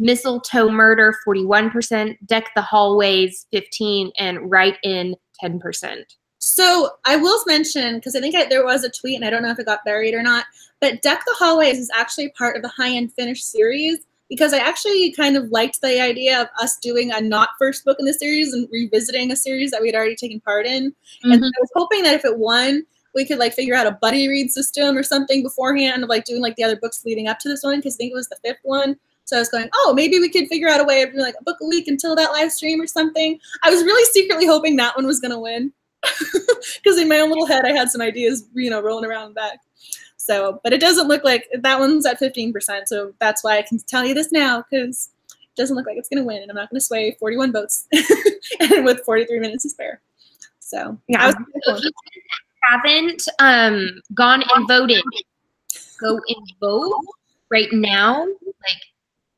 Mistletoe Murder, 41%, Deck the Hallways, 15%, and Write In, 10%. So I will mention, because I think there was a tweet, and I don't know if it got buried or not, but Deck the Hallways is actually part of the High End Finish series, because I actually kind of liked the idea of us doing a not first book in the series and revisiting a series that we had already taken part in. Mm-hmm. And I was hoping that if it won, we could figure out a buddy read system or something beforehand of doing the other books leading up to this one, because I think it was the 5th one. So I was going, oh, maybe we could figure out a way of doing a book a week until that live stream or something. I was really secretly hoping that one was going to win, because in my own little head I had some ideas, rolling around back. So, but it doesn't look like that one's at 15%. So that's why I can tell you this now, because it doesn't look like it's going to win, and I'm not going to sway 41 votes and with 43 minutes to spare. So yeah. Haven't gone and voted, go and vote right now,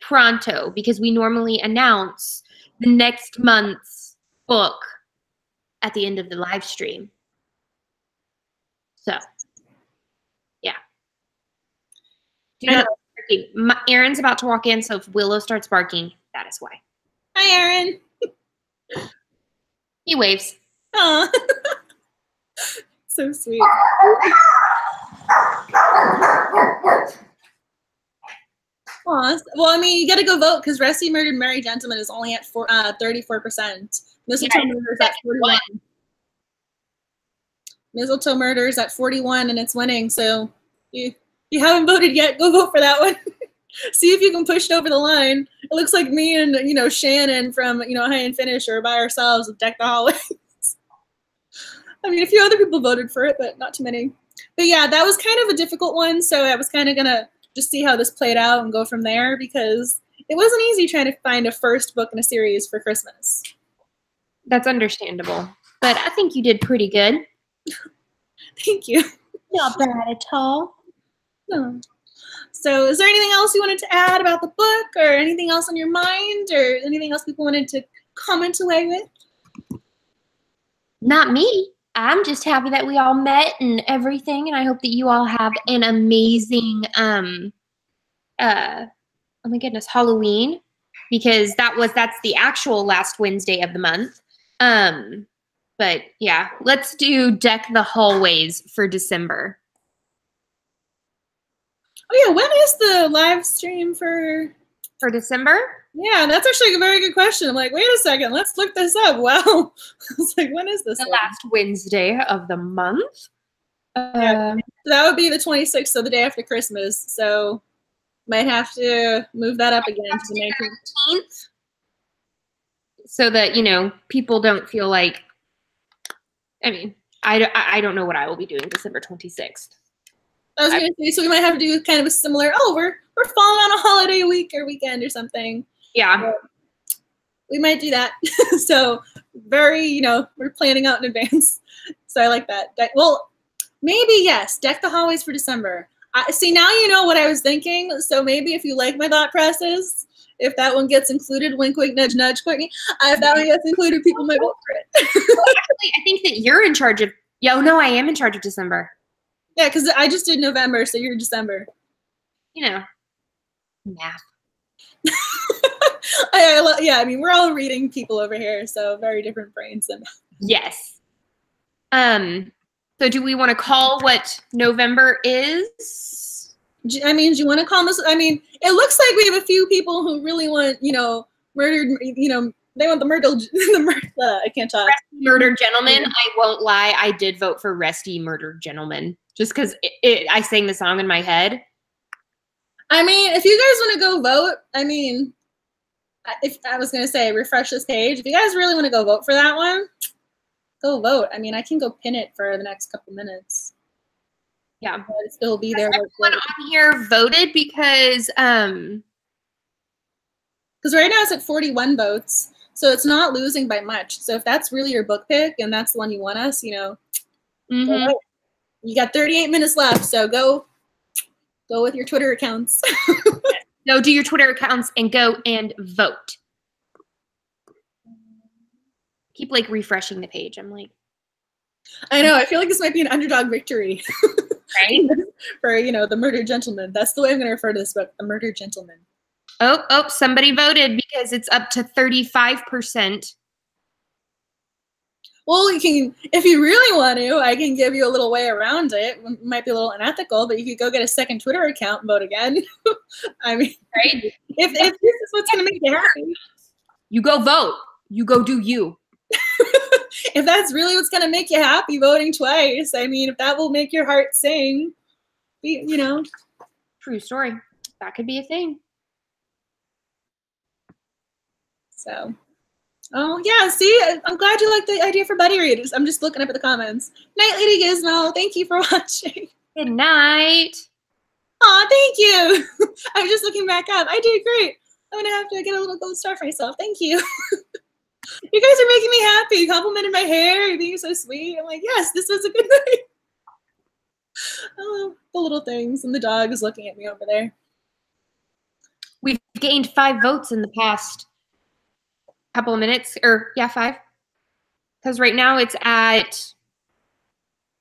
pronto, because we normally announce the next month's book at the end of the live stream. So, yeah. Aaron's about to walk in, so if Willow starts barking, that is why. Hi, Aaron. He waves. Aw. So sweet. Aw. Well, I mean, you got to go vote because Rusty Murdered Merry Gentleman is only at 34%. Mistletoe Murder is at 41. Mistletoe Murder is at 41 and it's winning. So you haven't voted yet, go vote for that one. See if you can push it over the line. It looks like me and Shannon from High and Finish are by ourselves with Deck the Hallways. I mean, a few other people voted for it, but not too many. But yeah, that was kind of a difficult one. So I was kind of gonna just see how this played out and go from there because it wasn't easy trying to find a first book in a series for Christmas. That's understandable, but I think you did pretty good. Thank you. Not bad at all. No. So is there anything else you wanted to add about the book or anything else on your mind or anything else people wanted to comment away with? Not me. I'm just happy that we all met and everything, and I hope that you all have an amazing, oh my goodness, Halloween, because that's the actual last Wednesday of the month. But yeah, let's do Deck the Hallways for December. Oh yeah, when is the live stream for December? Yeah, that's actually a very good question. I'm like, wait a second, let's look this up. Wow. I was like, when is this? The last Wednesday of the month. Yeah, that would be the 26th, so the day after Christmas. So might have to move that up again to the 19th. So that, people don't feel like, I mean, I don't know what I will be doing December 26th. I was going to say, so we might have to do kind of a similar, we're falling on a holiday week or weekend or something. Yeah. So we might do that. So very, we're planning out in advance. So I like that. Well, maybe, yes, Deck the Hallways for December. See, now you know what I was thinking. So maybe if you like my thought process, if that one gets included, wink, wink, nudge, nudge, Courtney, if that one gets included, people might vote for it. Well, actually, I think that you're in charge of, no, I am in charge of December. Yeah, because I just did November, so you're December. Math. I mean, we're all reading people over here, so very different brains than math. Yes. So do we want to call what November is? I mean, do you want to call this? I mean, it looks like we have a few people who really want, murdered, they want the murder, I can't talk. Resty Murdered Gentleman. I won't lie, I did vote for Resty Murdered Gentleman. Just because I sang the song in my head. I mean, if you guys want to go vote, I mean, if I was going to say refresh this page, if you guys really want to go vote for that one, go vote. I mean, I can go pin it for the next couple minutes. Yeah. But it'll be there. Everyone on here voted because right now it's at 41 votes, so it's not losing by much. So if that's really your book pick and that's the one you want us, go vote. You got 38 minutes left, so go with your Twitter accounts. Go do your Twitter accounts and go and vote. Keep refreshing the page. I'm like, I know. I feel like this might be an underdog victory, right? For the Murdered Gentleman. That's the way I'm going to refer to this book, the Murdered Gentleman. Oh! Somebody voted because it's up to 35%. Well, you can, if you really want to, I can give you a little way around it. It might be a little unethical, but you could go get a second Twitter account and vote again. I mean, right? If this is what's going to make you happy, you go vote. You go do you. If that's really what's going to make you happy, voting twice. I mean, if that will make your heart sing, True story. That could be a thing. So. Oh, yeah, see, I'm glad you like the idea for buddy readers. I'm just looking up at the comments. Night, Lady Gizmo. Thank you for watching. Good night. Aw, thank you. I'm just looking back up. I did great. I'm going to have to get a little gold star for myself. Thank you. You guys are making me happy. You complimented my hair. You're being so sweet. I'm like, yes, this was a good night. Oh, the little things. And the dog is looking at me over there. We've gained 5 votes in the past couple of minutes, or 5. Because right now it's at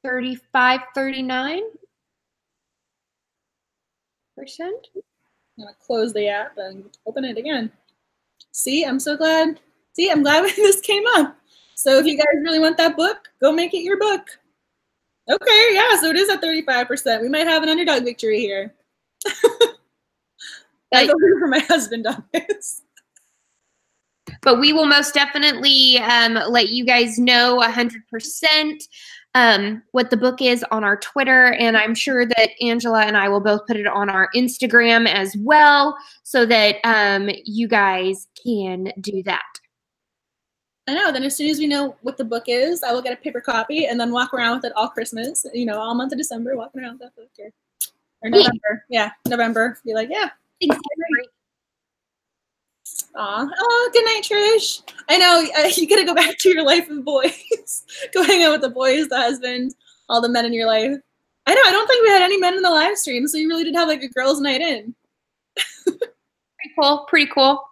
35, 39%. I'm gonna close the app and open it again. See, I'm so glad. See, I'm glad this came up. So if you guys really want that book, go make it your book. Okay, yeah, so it is at 35%. We might have an underdog victory here. I voted for my husband on this. But we will most definitely let you guys know 100% what the book is on our Twitter, and I'm sure that Angela and I will both put it on our Instagram as well, so that you guys can do that. I know. Then as soon as we know what the book is, I will get a paper copy and then walk around with it all Christmas. You know, all month of December, walking around with that book. Or November. Yeah, November. Be like, yeah. Exactly. Aw. Oh, good night, Trish. I know you gotta go back to your life of boys. Go hang out with the boys, the husband, all the men in your life. I know. I don't think we had any men in the live stream, so you really did have like a girls' night in. Pretty cool. Pretty cool.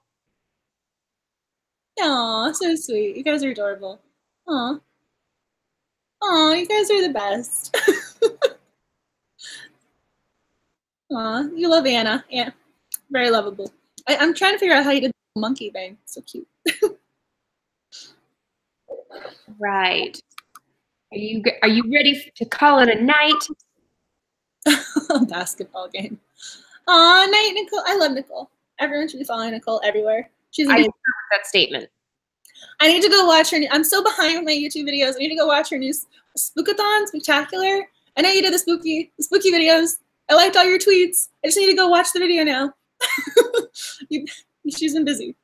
Aw, so sweet. You guys are adorable. Aw. Aw, you guys are the best. Aw, you love Anna. Yeah, very lovable. I'm trying to figure out how you did the monkey thing. So cute. Right. Are you ready to call it a night? Basketball game. Aw, night, Nicole. I love Nicole. Everyone should be following Nicole everywhere. She's amazing. I love that statement. I need to go watch her. I'm so behind with my YouTube videos. I need to go watch her new Spookathon Spectacular. I know you did the spooky videos. I liked all your tweets. I just need to go watch the video now. She's been busy.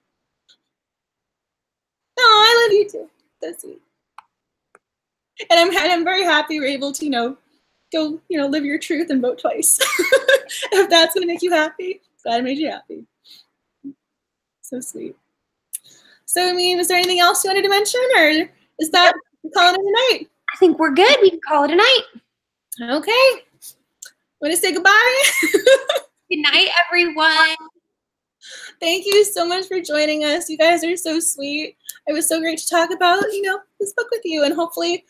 Oh, I love you too. So sweet. And I'm very happy we're able to, go, live your truth and vote twice. If that's gonna make you happy, glad I made you happy. So sweet. So, I mean, is there anything else you wanted to mention, or is that calling it a night? I think we're good. We can call it a night. Okay. Want to say goodbye? Good night, everyone. Thank you so much for joining us. You guys are so sweet. It was so great to talk about, this book with you, and hopefully,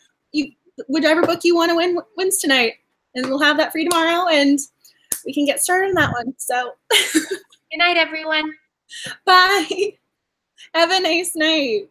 whichever book you want to win wins tonight, and we'll have that free tomorrow, and we can get started on that one. So, good night, everyone. Bye. Have a nice night.